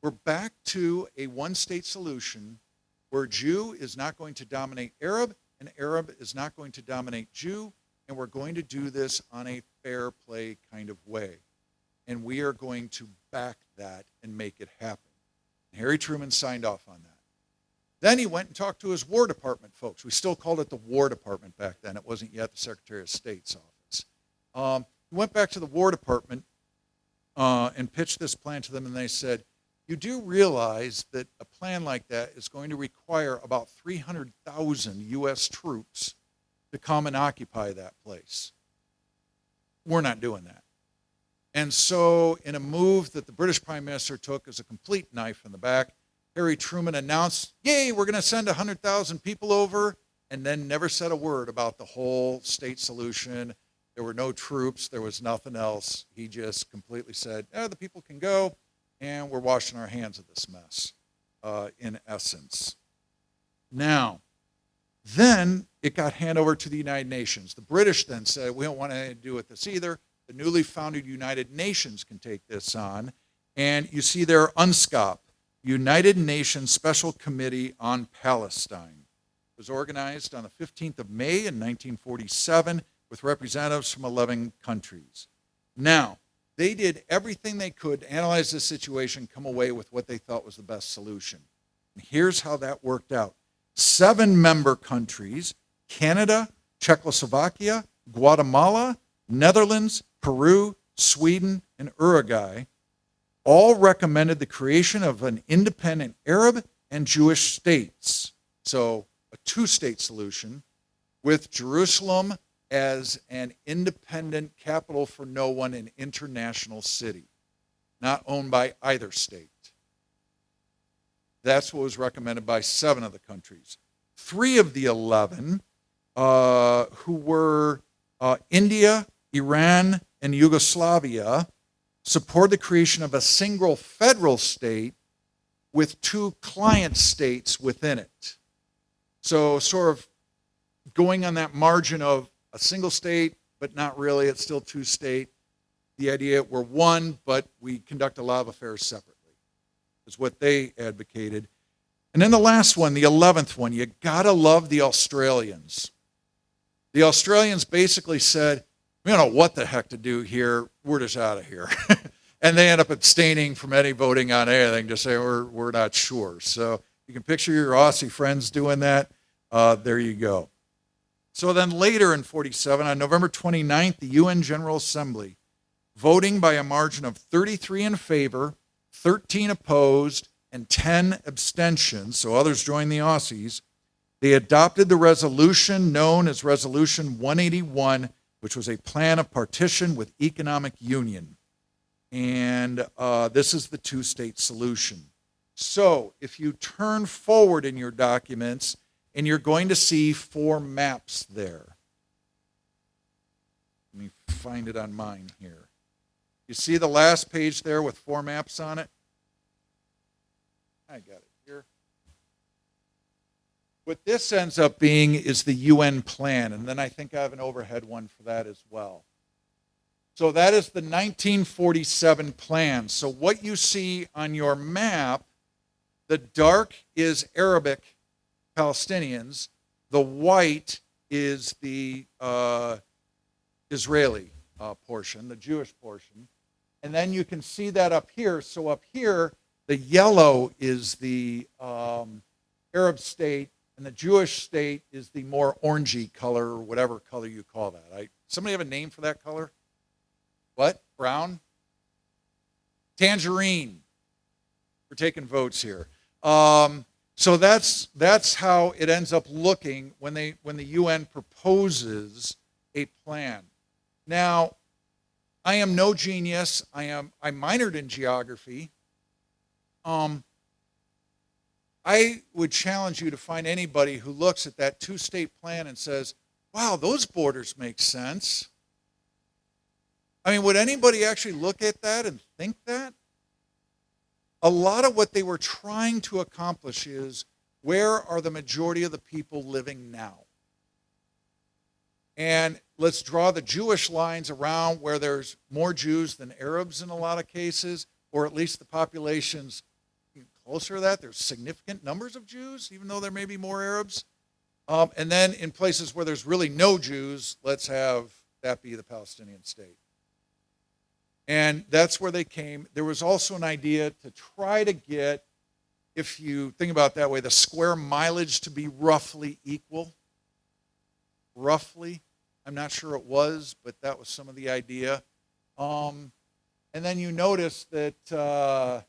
we're back to a one-state solution where Jew is not going to dominate Arab, and Arab is not going to dominate Jew, and we're going to do this on a fair play kind of way. And we are going to back that and make it happen. And Harry Truman signed off on that. Then he went and talked to his War Department folks. We still called it the War Department back then. It wasn't yet the Secretary of State's office. He went back to the War Department and pitched this plan to them, and they said, you do realize that a plan like that is going to require about 300,000 U.S. troops to come and occupy that place. We're not doing that. And so in a move that the British Prime Minister took as a complete knife in the back, Harry Truman announced, yay, we're going to send 100,000 people over, and then never said a word about the whole state solution. There were no troops. There was nothing else. He just completely said, the people can go, and we're washing our hands of this mess, in essence. Now, then it got handed over to the United Nations. The British then said, we don't want anything to do with this either. The newly founded United Nations can take this on. And you see there, UNSCOP, United Nations Special Committee on Palestine. It was organized on the 15th of May in 1947 with representatives from 11 countries. Now, they did everything they could to analyze this situation, come away with what they thought was the best solution. And here's how that worked out. 7 member countries, Canada, Czechoslovakia, Guatemala, Netherlands, Peru, Sweden, and Uruguay, all recommended the creation of an independent Arab and Jewish states. So a 2-state solution with Jerusalem as an independent capital for no one, an international city, not owned by either state. That's what was recommended by 7 of the countries. 3 of the 11, who were India, Iran, and Yugoslavia, support the creation of a single federal state with 2 client states within it. So sort of going on that margin of a single state, but not really, it's still 2-state. The idea, we're one, but we conduct a lot of affairs separately, is what they advocated. And then the last one, the 11th one, you gotta love the Australians. The Australians basically said, we don't know what the heck to do here, we're just out of here. And they end up abstaining from any voting on anything to say we're not sure. So you can picture your Aussie friends doing that. There you go. So then later in 47, on November 29th, the UN General Assembly, voting by a margin of 33 in favor, 13 opposed, and 10 abstentions, so others joined the Aussies, They adopted the resolution known as Resolution 181, which was a plan of partition with economic union. And this is the two-state solution. So if you turn forward in your documents, and you're going to see 4 maps there. Let me find it on mine here. You see the last page there with 4 maps on it? I got it here. What this ends up being is the UN plan, and then I think I have an overhead one for that as well. So that is the 1947 plan. So what you see on your map, the dark is Arabic Palestinians, the white is the Israeli portion, the Jewish portion. And then you can see that up here. So up here, the yellow is the Arab state, and the Jewish state is the more orangey color, or whatever color you call that. Somebody have a name for that color? What? Brown? Tangerine. We're taking votes here. So that's how it ends up looking when the UN proposes a plan. Now, I am no genius. I minored in geography. I would challenge you to find anybody who looks at that two-state plan and says, wow, those borders make sense. I mean, would anybody actually look at that and think that? A lot of what they were trying to accomplish is, where are the majority of the people living now? And let's draw the Jewish lines around where there's more Jews than Arabs in a lot of cases, or at least the population's closer to that. There's significant numbers of Jews, even though there may be more Arabs. And then in places where there's really no Jews, let's have that be the Palestinian state. And that's where they came. There was also an idea to try to get, if you think about it that way, the square mileage to be roughly equal. Roughly. I'm not sure it was, but that was some of the idea. And then you notice that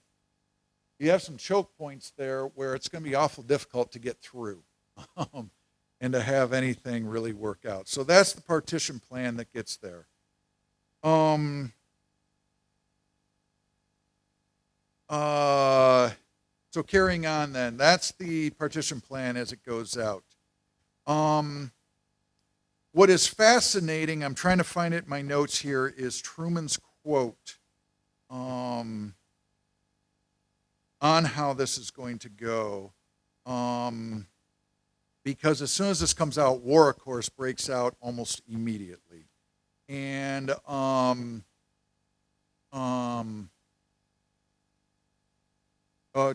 you have some choke points there where it's going to be awful difficult to get through and to have anything really work out. So that's the partition plan that gets there. So carrying on then, that's the partition plan as it goes out. What is fascinating, I'm trying to find it in my notes here, is Truman's quote on how this is going to go. Because as soon as this comes out, war, of course, breaks out almost immediately. And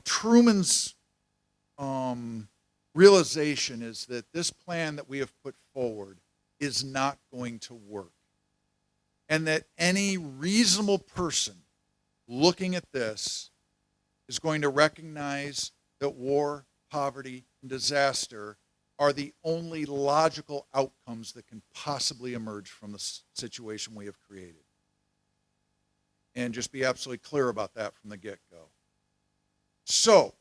Truman's realization is that this plan that we have put forward is not going to work. And that any reasonable person looking at this is going to recognize that war, poverty, and disaster are the only logical outcomes that can possibly emerge from the situation we have created. And just be absolutely clear about that from the get-go. So,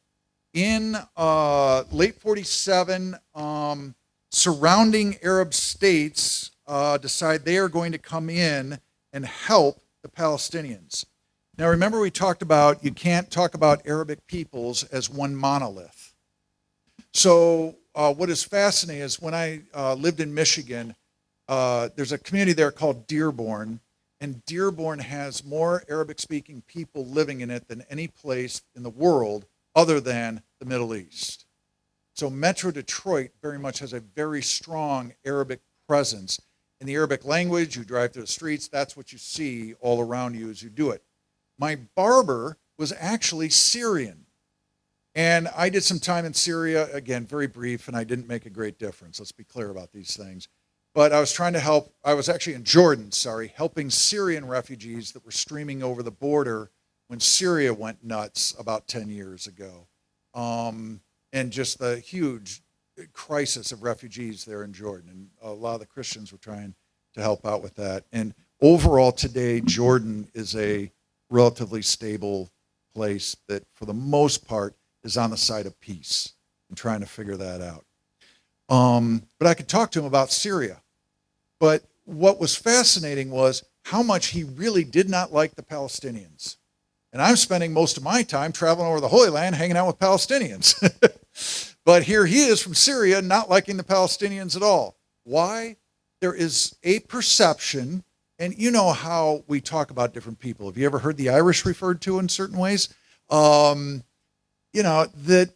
in late 47, surrounding Arab states decide they are going to come in and help the Palestinians. Now remember, we talked about you can't talk about Arabic peoples as one monolith. So what is fascinating is when I lived in Michigan, there's a community there called Dearborn, and Dearborn has more Arabic-speaking people living in it than any place in the world other than the Middle East. So Metro Detroit very much has a very strong Arabic presence. In the Arabic language, you drive through the streets, that's what you see all around you as you do it. My barber was actually Syrian. And I did some time in Syria, again, very brief, and I didn't make a great difference. Let's be clear about these things. But I was trying to help, I was actually in Jordan, helping Syrian refugees that were streaming over the border when Syria went nuts about 10 years ago. And just the huge crisis of refugees there in Jordan. And a lot of the Christians were trying to help out with that. And overall today, Jordan is a relatively stable place that for the most part is on the side of peace and trying to figure that out. But I could talk to him about Syria. But what was fascinating was how much he really did not like the Palestinians. And I'm spending most of my time traveling over the Holy Land hanging out with Palestinians. But here he is from Syria not liking the Palestinians at all. Why? There is a perception, and you know how we talk about different people. Have you ever heard the Irish referred to in certain ways? You know, that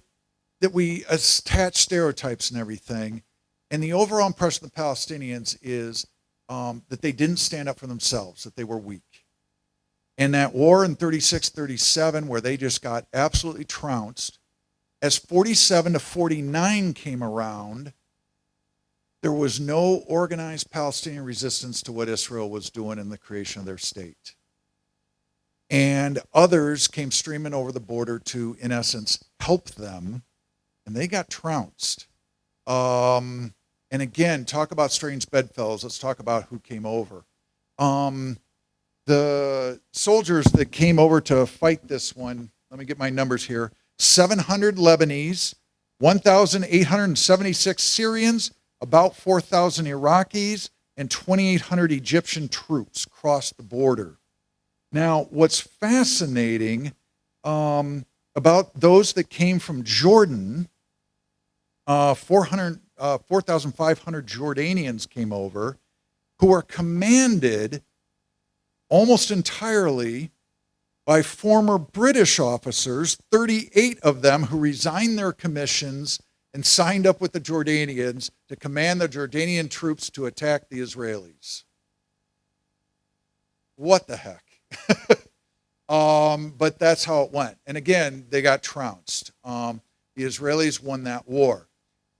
we attach stereotypes and everything. And the overall impression of the Palestinians is that they didn't stand up for themselves, that they were weak. And that war in 36, 37, where they just got absolutely trounced, as 47 to 49 came around, there was no organized Palestinian resistance to what Israel was doing in the creation of their state. And others came streaming over the border to, in essence, help them, and they got trounced. And again, talk about strange bedfellows. Let's talk about who came over. The soldiers that came over to fight this one, let me get my numbers here, 700 Lebanese, 1,876 Syrians, about 4,000 Iraqis, and 2,800 Egyptian troops crossed the border. Now, what's fascinating about those that came from Jordan, 4,500 Jordanians came over, who were commanded almost entirely by former British officers, 38 of them who resigned their commissions and signed up with the Jordanians to command the Jordanian troops to attack the Israelis. What the heck? But that's how it went. And again, they got trounced. The Israelis won that war.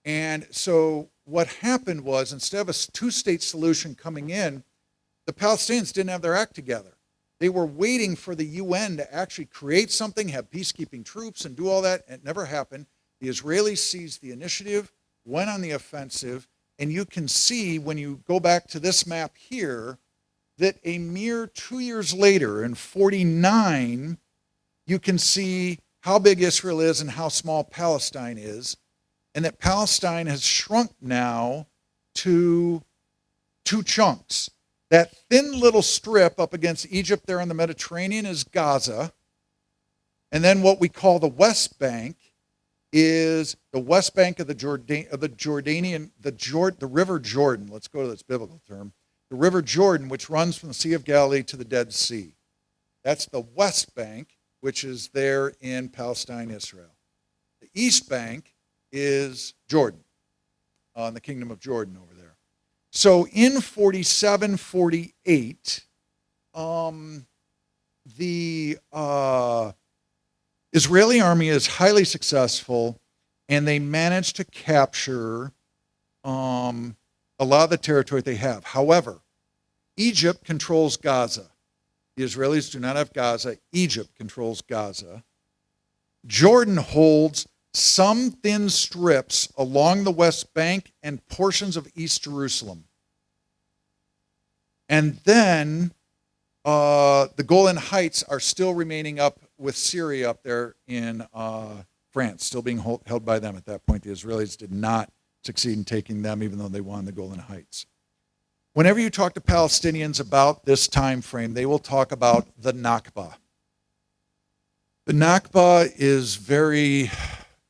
And so what happened was, instead of a two-state solution coming in, the Palestinians didn't have their act together. They were waiting for the UN to actually create something, have peacekeeping troops, and do all that. And it never happened. The Israelis seized the initiative, went on the offensive, and you can see when you go back to this map here that a mere 2 years later, in 49, you can see how big Israel is and how small Palestine is, and that Palestine has shrunk now to two chunks. That thin little strip up against Egypt there in the Mediterranean is Gaza. And then what we call the West Bank is the West Bank of the River Jordan. Let's go to this biblical term. The River Jordan, which runs from the Sea of Galilee to the Dead Sea. That's the West Bank, which is there in Palestine, Israel. The East Bank is Jordan, in the Kingdom of Jordan over there. So in 47, 48, the Israeli army is highly successful, and they managed to capture a lot of the territory they have. However, Egypt controls Gaza. The Israelis do not have Gaza. Egypt controls Gaza. Jordan holds some thin strips along the West Bank and portions of East Jerusalem. And then the Golan Heights are still remaining up with Syria up there in France, still being held by them at that point. The Israelis did not succeed in taking them, even though they won the Golan Heights. Whenever you talk to Palestinians about this time frame, they will talk about the Nakba. The Nakba is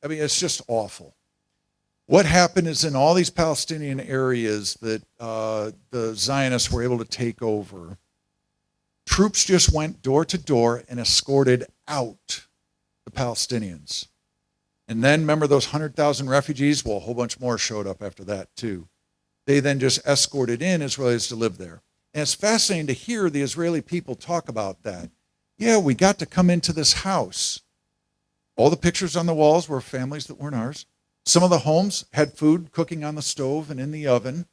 it's just awful. What happened is, in all these Palestinian areas that the Zionists were able to take over, troops just went door to door and escorted out the Palestinians. And then remember those 100,000 refugees? Well, a whole bunch more showed up after that too. They then just escorted in Israelis to live there. And it's fascinating to hear the Israeli people talk about that. Yeah, we got to come into this house. All the pictures on the walls were families that weren't ours. Some of the homes had food cooking on the stove and in the oven.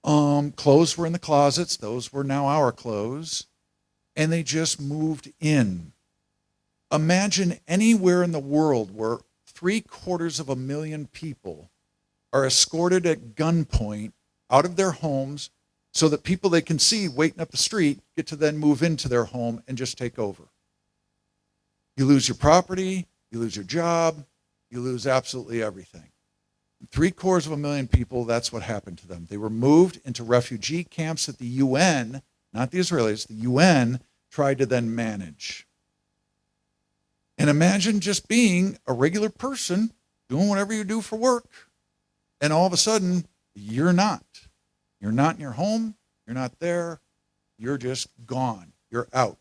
Clothes were in the closets. Those were now our clothes. And they just moved in. Imagine anywhere in the world where 750,000 people are escorted at gunpoint out of their homes so that people they can see waiting up the street get to then move into their home and just take over. You lose your property, you lose your job, you lose absolutely everything. 750,000 people, that's what happened to them. They were moved into refugee camps that the UN, not the Israelis, the UN tried to then manage. And imagine just being a regular person, doing whatever you do for work, and all of a sudden, you're not. You're not in your home, you're not there, you're just gone, you're out.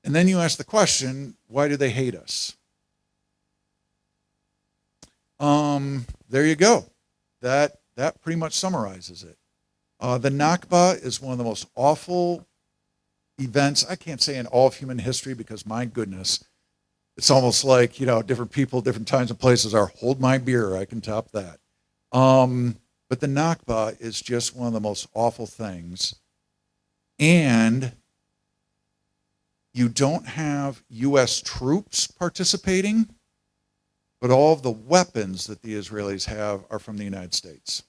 And then you ask the question, why do they hate us? There you go. That pretty much summarizes it. The Nakba is one of the most awful events, I can't say in all of human history because my goodness, it's almost like, different people, different times and places are, hold my beer, I can top that. But the Nakba is just one of the most awful things. And you don't have U.S. troops participating, but all of the weapons that the Israelis have are from the United States.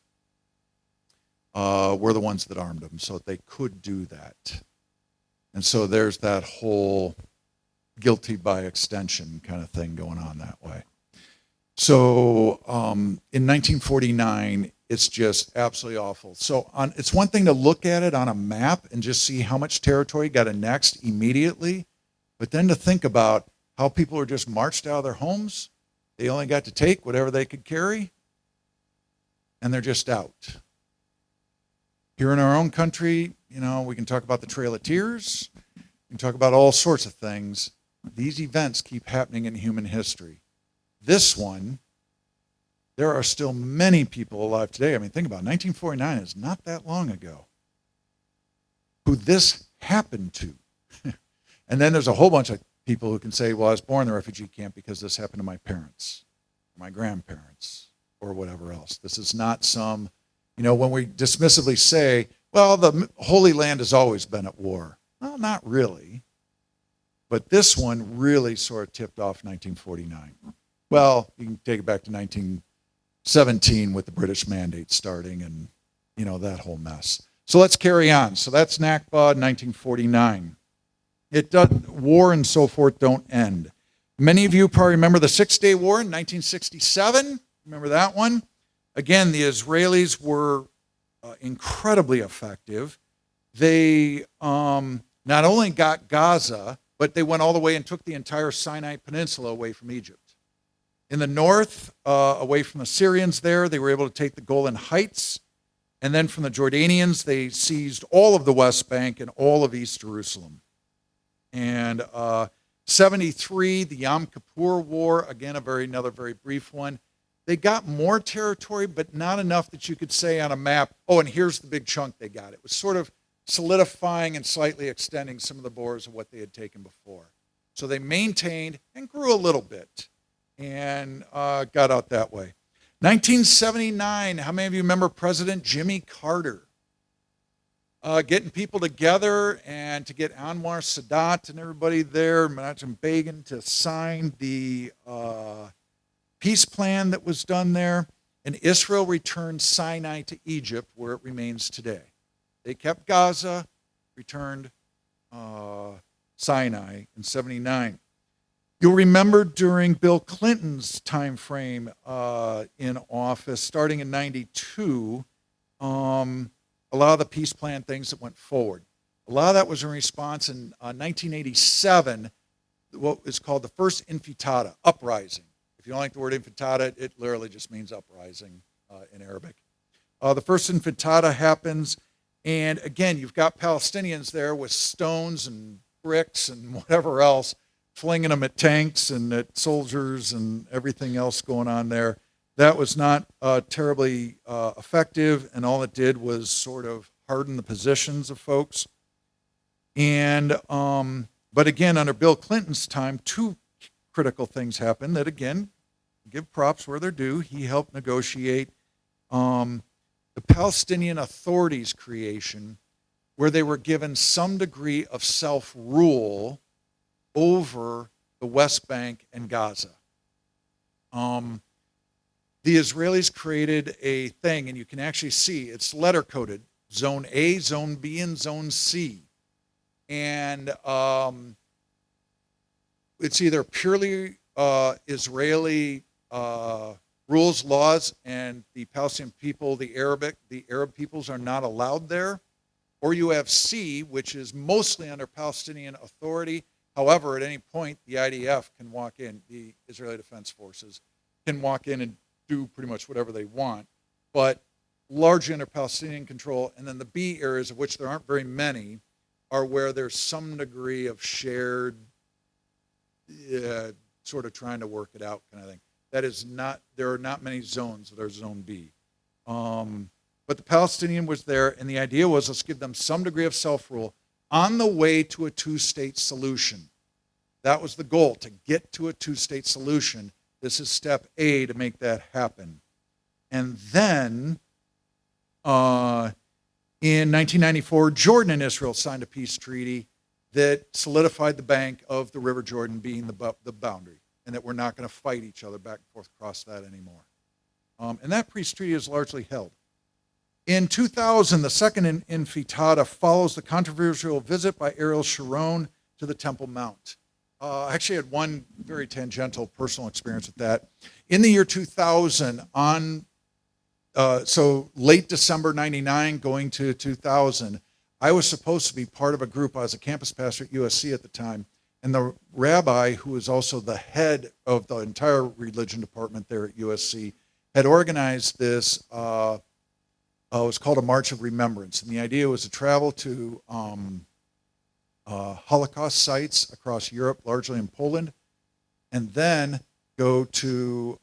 We're the ones that armed them, so they could do that. And so there's that whole guilty by extension kind of thing going on that way. So in 1949, it's just absolutely awful. So it's one thing to look at it on a map and just see how much territory got annexed immediately, but then to think about how people are just marched out of their homes. They only got to take whatever they could carry, and they're just out. Here in our own country, we can talk about the Trail of Tears. We can talk about all sorts of things. These events keep happening in human history. This one, there are still many people alive today. I mean, think about it. 1949 is not that long ago, who this happened to. And then there's a whole bunch of people who can say, well, I was born in the refugee camp because this happened to my parents, or my grandparents, or whatever else. This is not some, when we dismissively say, well, the Holy Land has always been at war. Well, not really. But this one really sort of tipped off 1949. Well, you can take it back to 1917 with the British mandate starting and, that whole mess. So let's carry on. So that's Nakba, 1949. War and so forth don't end. Many of you probably remember the Six-Day War in 1967. Remember that one? Again, the Israelis were incredibly effective. They not only got Gaza, but they went all the way and took the entire Sinai Peninsula away from Egypt. In the north, away from the Syrians there, they were able to take the Golan Heights. And then from the Jordanians, they seized all of the West Bank and all of East Jerusalem. And 73, the Yom Kippur War, again, another very brief one. They got more territory, but not enough that you could say on a map, oh, and here's the big chunk they got. It was sort of solidifying and slightly extending some of the borders of what they had taken before. So they maintained and grew a little bit and got out that way. 1979, how many of you remember President Jimmy Carter? Getting people together and to get Anwar Sadat and everybody there, Menachem Begin, to sign the peace plan that was done there. And Israel returned Sinai to Egypt, where it remains today. They kept Gaza, returned Sinai in 79. You'll remember during Bill Clinton's time frame in office, starting in 92, a lot of the peace plan things that went forward. A lot of that was in response in 1987, what is called the first Intifada, uprising. If you don't like the word Intifada, it literally just means uprising in Arabic. The first Intifada happens, and again, you've got Palestinians there with stones and bricks and whatever else, flinging them at tanks and at soldiers and everything else going on there. That was not terribly effective, and all it did was sort of harden the positions of folks. And but again, under Bill Clinton's time, two critical things happened that, again, give props where they're due. He helped negotiate the Palestinian Authority's creation, where they were given some degree of self-rule over the West Bank and Gaza. The Israelis created a thing, and you can actually see it's letter-coded, Zone A, Zone B, and Zone C. And it's either purely Israeli rules, laws, and the Palestinian people, the Arab peoples are not allowed there. Or you have C, which is mostly under Palestinian authority. However, at any point, the IDF can walk in, the Israeli Defense Forces can walk in and do pretty much whatever they want, but largely under Palestinian control. And then the B areas, of which there aren't very many, are where there's some degree of shared, sort of trying to work it out kind of thing. That is not, there are not many zones that are Zone B. But the Palestinian was there, and the idea was, let's give them some degree of self-rule on the way to a two-state solution. That was the goal, to get to a two-state solution. This is step A to make that happen. And then, in 1994, Jordan and Israel signed a peace treaty that solidified the bank of the River Jordan being the boundary, and that we're not going to fight each other back and forth across that anymore. And that peace treaty is largely held. In 2000, the second Intifada follows the controversial visit by Ariel Sharon to the Temple Mount. I actually had one very tangential personal experience with that. In the year 2000, so late December 99 going to 2000, I was supposed to be part of a group. I was a campus pastor at USC at the time, and the rabbi, who was also the head of the entire religion department there at USC, had organized this. It was called a March of Remembrance, and the idea was to travel to Holocaust sites across Europe, largely in Poland, and then go to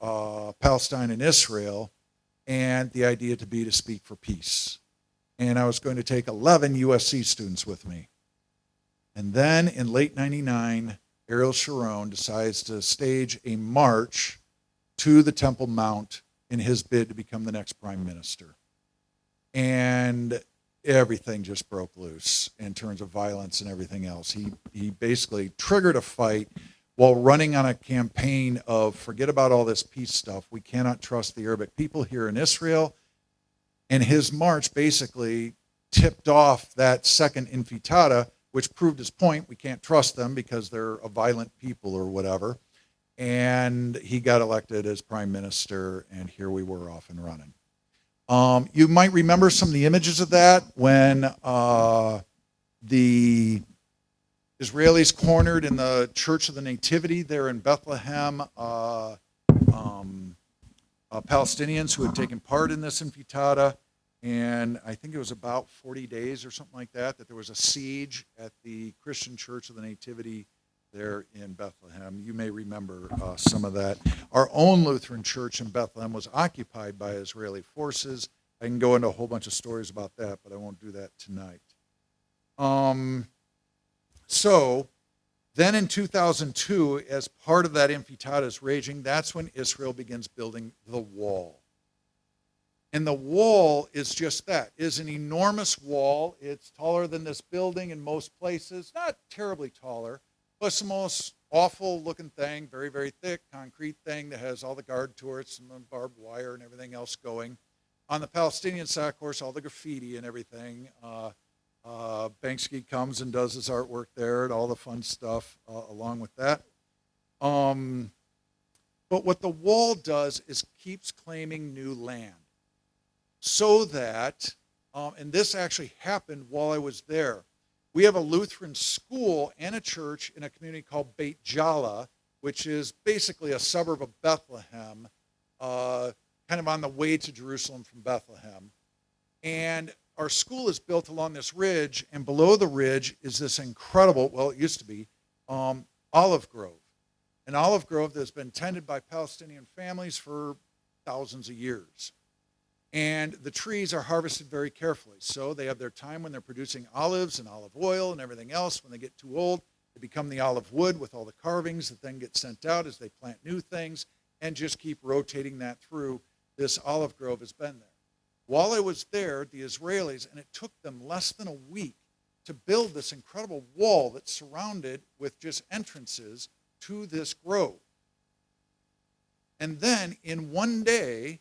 Palestine and Israel, and the idea to be to speak for peace. And I was going to take 11 USC students with me. And then in late 99, Ariel Sharon decides to stage a march to the Temple Mount in his bid to become the next prime minister. And everything just broke loose in terms of violence and everything else. He basically triggered a fight while running on a campaign of forget about all this peace stuff. We cannot trust the Arabic people here in Israel. And his march basically tipped off that second Intifada, which proved his point. We can't trust them because they're a violent people or whatever. And he got elected as prime minister, and here we were off and running. You might remember some of the images of that when the Israelis cornered in the Church of the Nativity there in Bethlehem Palestinians who had taken part in this Intifada, and I think it was about 40 days or something like that, that there was a siege at the Christian Church of the Nativity there in Bethlehem. You may remember some of that. Our own Lutheran church in Bethlehem was occupied by Israeli forces. I can go into a whole bunch of stories about that, but I won't do that tonight. So then in 2002, as part of that Intifada's raging, that's when Israel begins building the wall. And the wall is just that, is an enormous wall. It's taller than this building in most places, not terribly taller, but it's the most awful looking thing, very, very thick concrete thing that has all the guard turrets and the barbed wire and everything else going. On the Palestinian side, of course, all the graffiti and everything. Banksy comes and does his artwork there and all the fun stuff along with that. But what the wall does is keeps claiming new land. So that, and this actually happened while I was there, we have a Lutheran school and a church in a community called Beit Jala, which is basically a suburb of Bethlehem, kind of on the way to Jerusalem from Bethlehem. And our school is built along this ridge, and below the ridge is this incredible, well, it used to be, olive grove. An olive grove that's been tended by Palestinian families for thousands of years. And the trees are harvested very carefully. So they have their time when they're producing olives and olive oil and everything else. When they get too old, they become the olive wood with all the carvings that then get sent out as they plant new things and just keep rotating that through. This olive grove has been there. While I was there, the Israelis, and it took them less than a week to build this incredible wall that's surrounded with just entrances to this grove. And then in one day,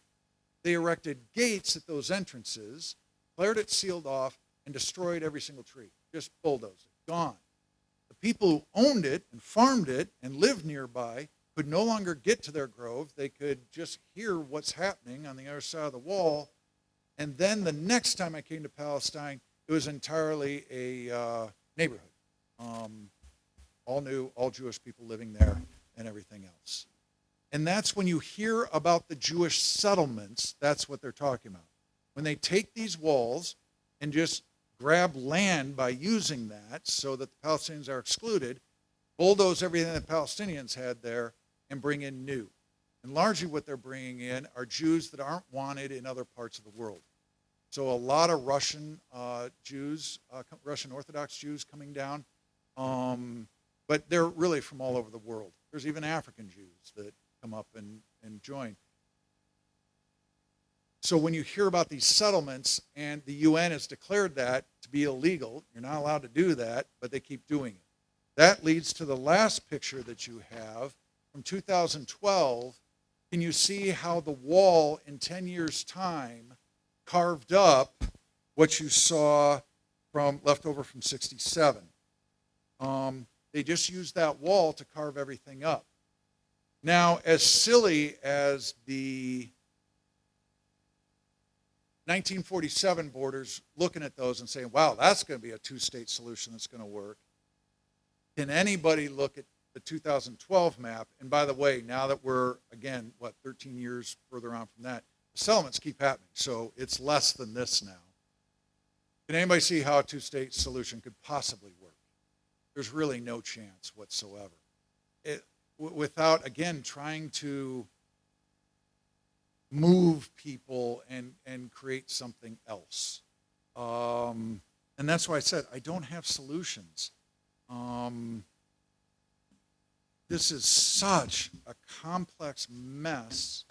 they erected gates at those entrances, declared it sealed off, and destroyed every single tree. Just bulldozed it, gone. The people who owned it and farmed it and lived nearby could no longer get to their grove. They could just hear what's happening on the other side of the wall. And then the next time I came to Palestine, it was entirely a neighborhood. All new, all Jewish people living there and everything else. And that's when you hear about the Jewish settlements, that's what they're talking about. When they take these walls and just grab land by using that so that the Palestinians are excluded, bulldoze everything the Palestinians had there, and bring in new. And largely what they're bringing in are Jews that aren't wanted in other parts of the world. So a lot of Russian Jews, Russian Orthodox Jews coming down, but they're really from all over the world. There's even African Jews that come up and join. So when you hear about these settlements, and the UN has declared that to be illegal, you're not allowed to do that, but they keep doing it. That leads to the last picture that you have from 2012. Can you see how the wall in 10 years' time carved up what you saw from left over from 67? They just used that wall to carve everything up. Now, as silly as the 1947 borders, looking at those and saying, wow, that's going to be a two-state solution that's going to work, can anybody look at the 2012 map? And by the way, now that we're, again, 13 years further on from that, the settlements keep happening, so it's less than this now. Can anybody see how a two-state solution could possibly work? There's really no chance whatsoever. Without, again, trying to move people and create something else. And that's why I said I don't have solutions. This is such a complex mess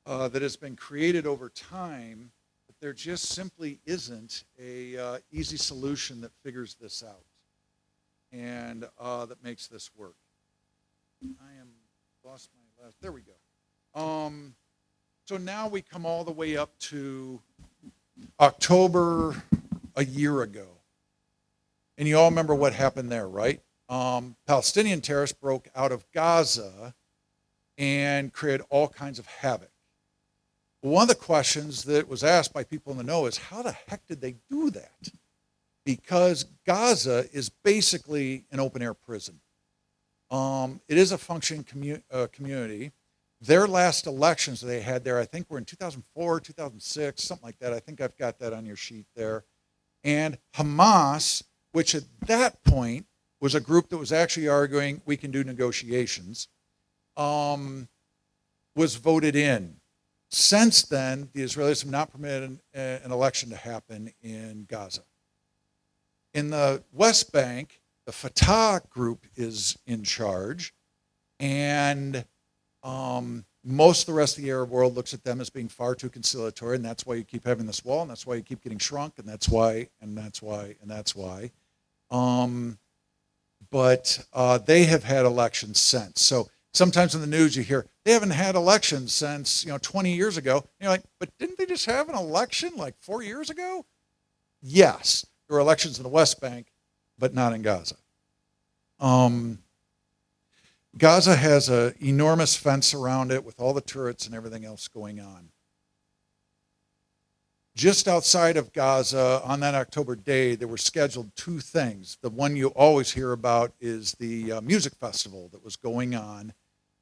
that has been created over time that there just simply isn't a easy solution that figures this out and that makes this work. I am lost my last. There we go. So now we come all the way up to October a year ago. And you all remember what happened there, right? Palestinian terrorists broke out of Gaza and created all kinds of havoc. One of the questions that was asked by people in the know is, how the heck did they do that? Because Gaza is basically an open-air prison. It is a functioning community. Their last elections they had there, I think, were in 2004, 2006, something like that. I think I've got that on your sheet there. And Hamas, which at that point was a group that was actually arguing we can do negotiations, was voted in. Since then, the Israelis have not permitted an election to happen in Gaza. In the West Bank, the Fatah group is in charge, and most of the rest of the Arab world looks at them as being far too conciliatory, and that's why you keep having this wall, and that's why you keep getting shrunk, and that's why, and that's why, and that's why. But they have had elections since. So sometimes in the news you hear, they haven't had elections since 20 years ago. And you're like, but didn't they just have an election like 4 years ago? Yes, there were elections in the West Bank, but not in Gaza. Gaza has an enormous fence around it with all the turrets and everything else going on. Just outside of Gaza, on that October day, there were scheduled two things. The one you always hear about is the music festival that was going on,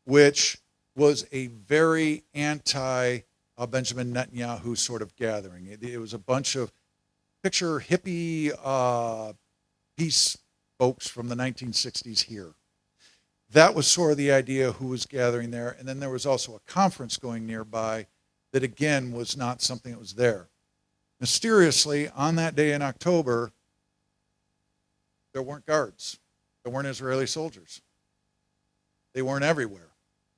which was a very anti-Benjamin Netanyahu sort of gathering. It was a bunch of picture hippie peace folks from the 1960s here. That was sort of the idea who was gathering there. And then there was also a conference going nearby that, again, was not something that was there. Mysteriously, on that day in October, there weren't guards. There weren't Israeli soldiers. They weren't everywhere.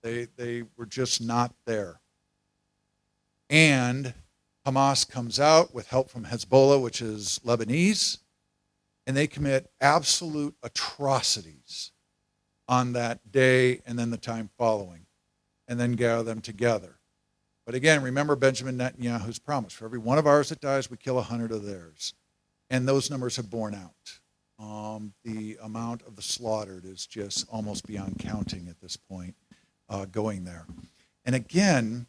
They were just not there. And Hamas comes out with help from Hezbollah, which is Lebanese, and they commit absolute atrocities on that day and then the time following, and then gather them together. But again, remember Benjamin Netanyahu's promise. For every one of ours that dies, we kill 100 of theirs. And those numbers have borne out. The amount of the slaughtered is just almost beyond counting at this point, going there. And again,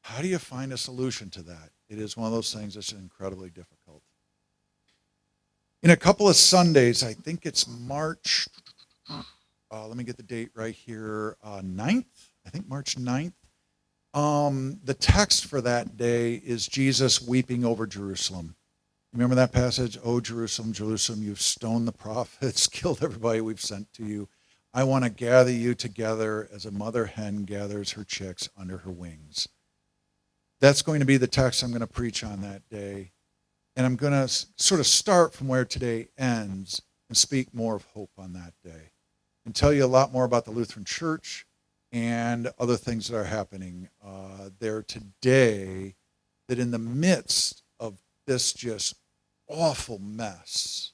how do you find a solution to that? It is one of those things that's incredibly difficult. In a couple of Sundays, I think it's March, let me get the date right here, 9th, I think March 9th. The text for that day is Jesus weeping over Jerusalem. Remember that passage? Oh, Jerusalem, Jerusalem, you've stoned the prophets, killed everybody we've sent to you. I want to gather you together as a mother hen gathers her chicks under her wings. That's going to be the text I'm going to preach on that day. And I'm going to sort of start from where today ends and speak more of hope on that day and tell you a lot more about the Lutheran Church and other things that are happening there today, that in the midst of this just awful mess,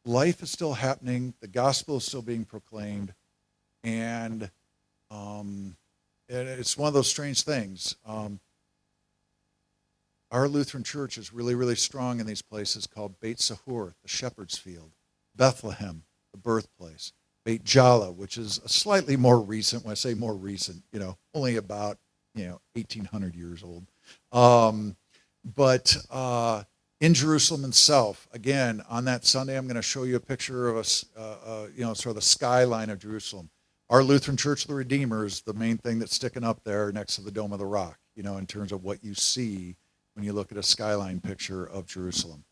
life is still happening, the gospel is still being proclaimed, and it's one of those strange things. Our Lutheran Church is really, really strong in these places called Beit Sahur, the shepherd's field, Bethlehem, the birthplace, Beit Jala, which is a slightly more recent, when I say more recent, only about, 1,800 years old. But in Jerusalem itself, again, on that Sunday, I'm going to show you a picture of sort of the skyline of Jerusalem. Our Lutheran Church of the Redeemer is the main thing that's sticking up there next to the Dome of the Rock, in terms of what you see when you look at a skyline picture of Jerusalem.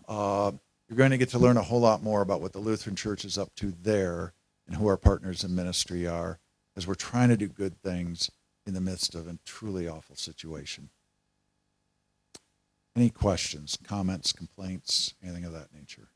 You're going to get to learn a whole lot more about what the Lutheran Church is up to there and who our partners in ministry are, as we're trying to do good things in the midst of a truly awful situation. Any questions, comments, complaints, anything of that nature?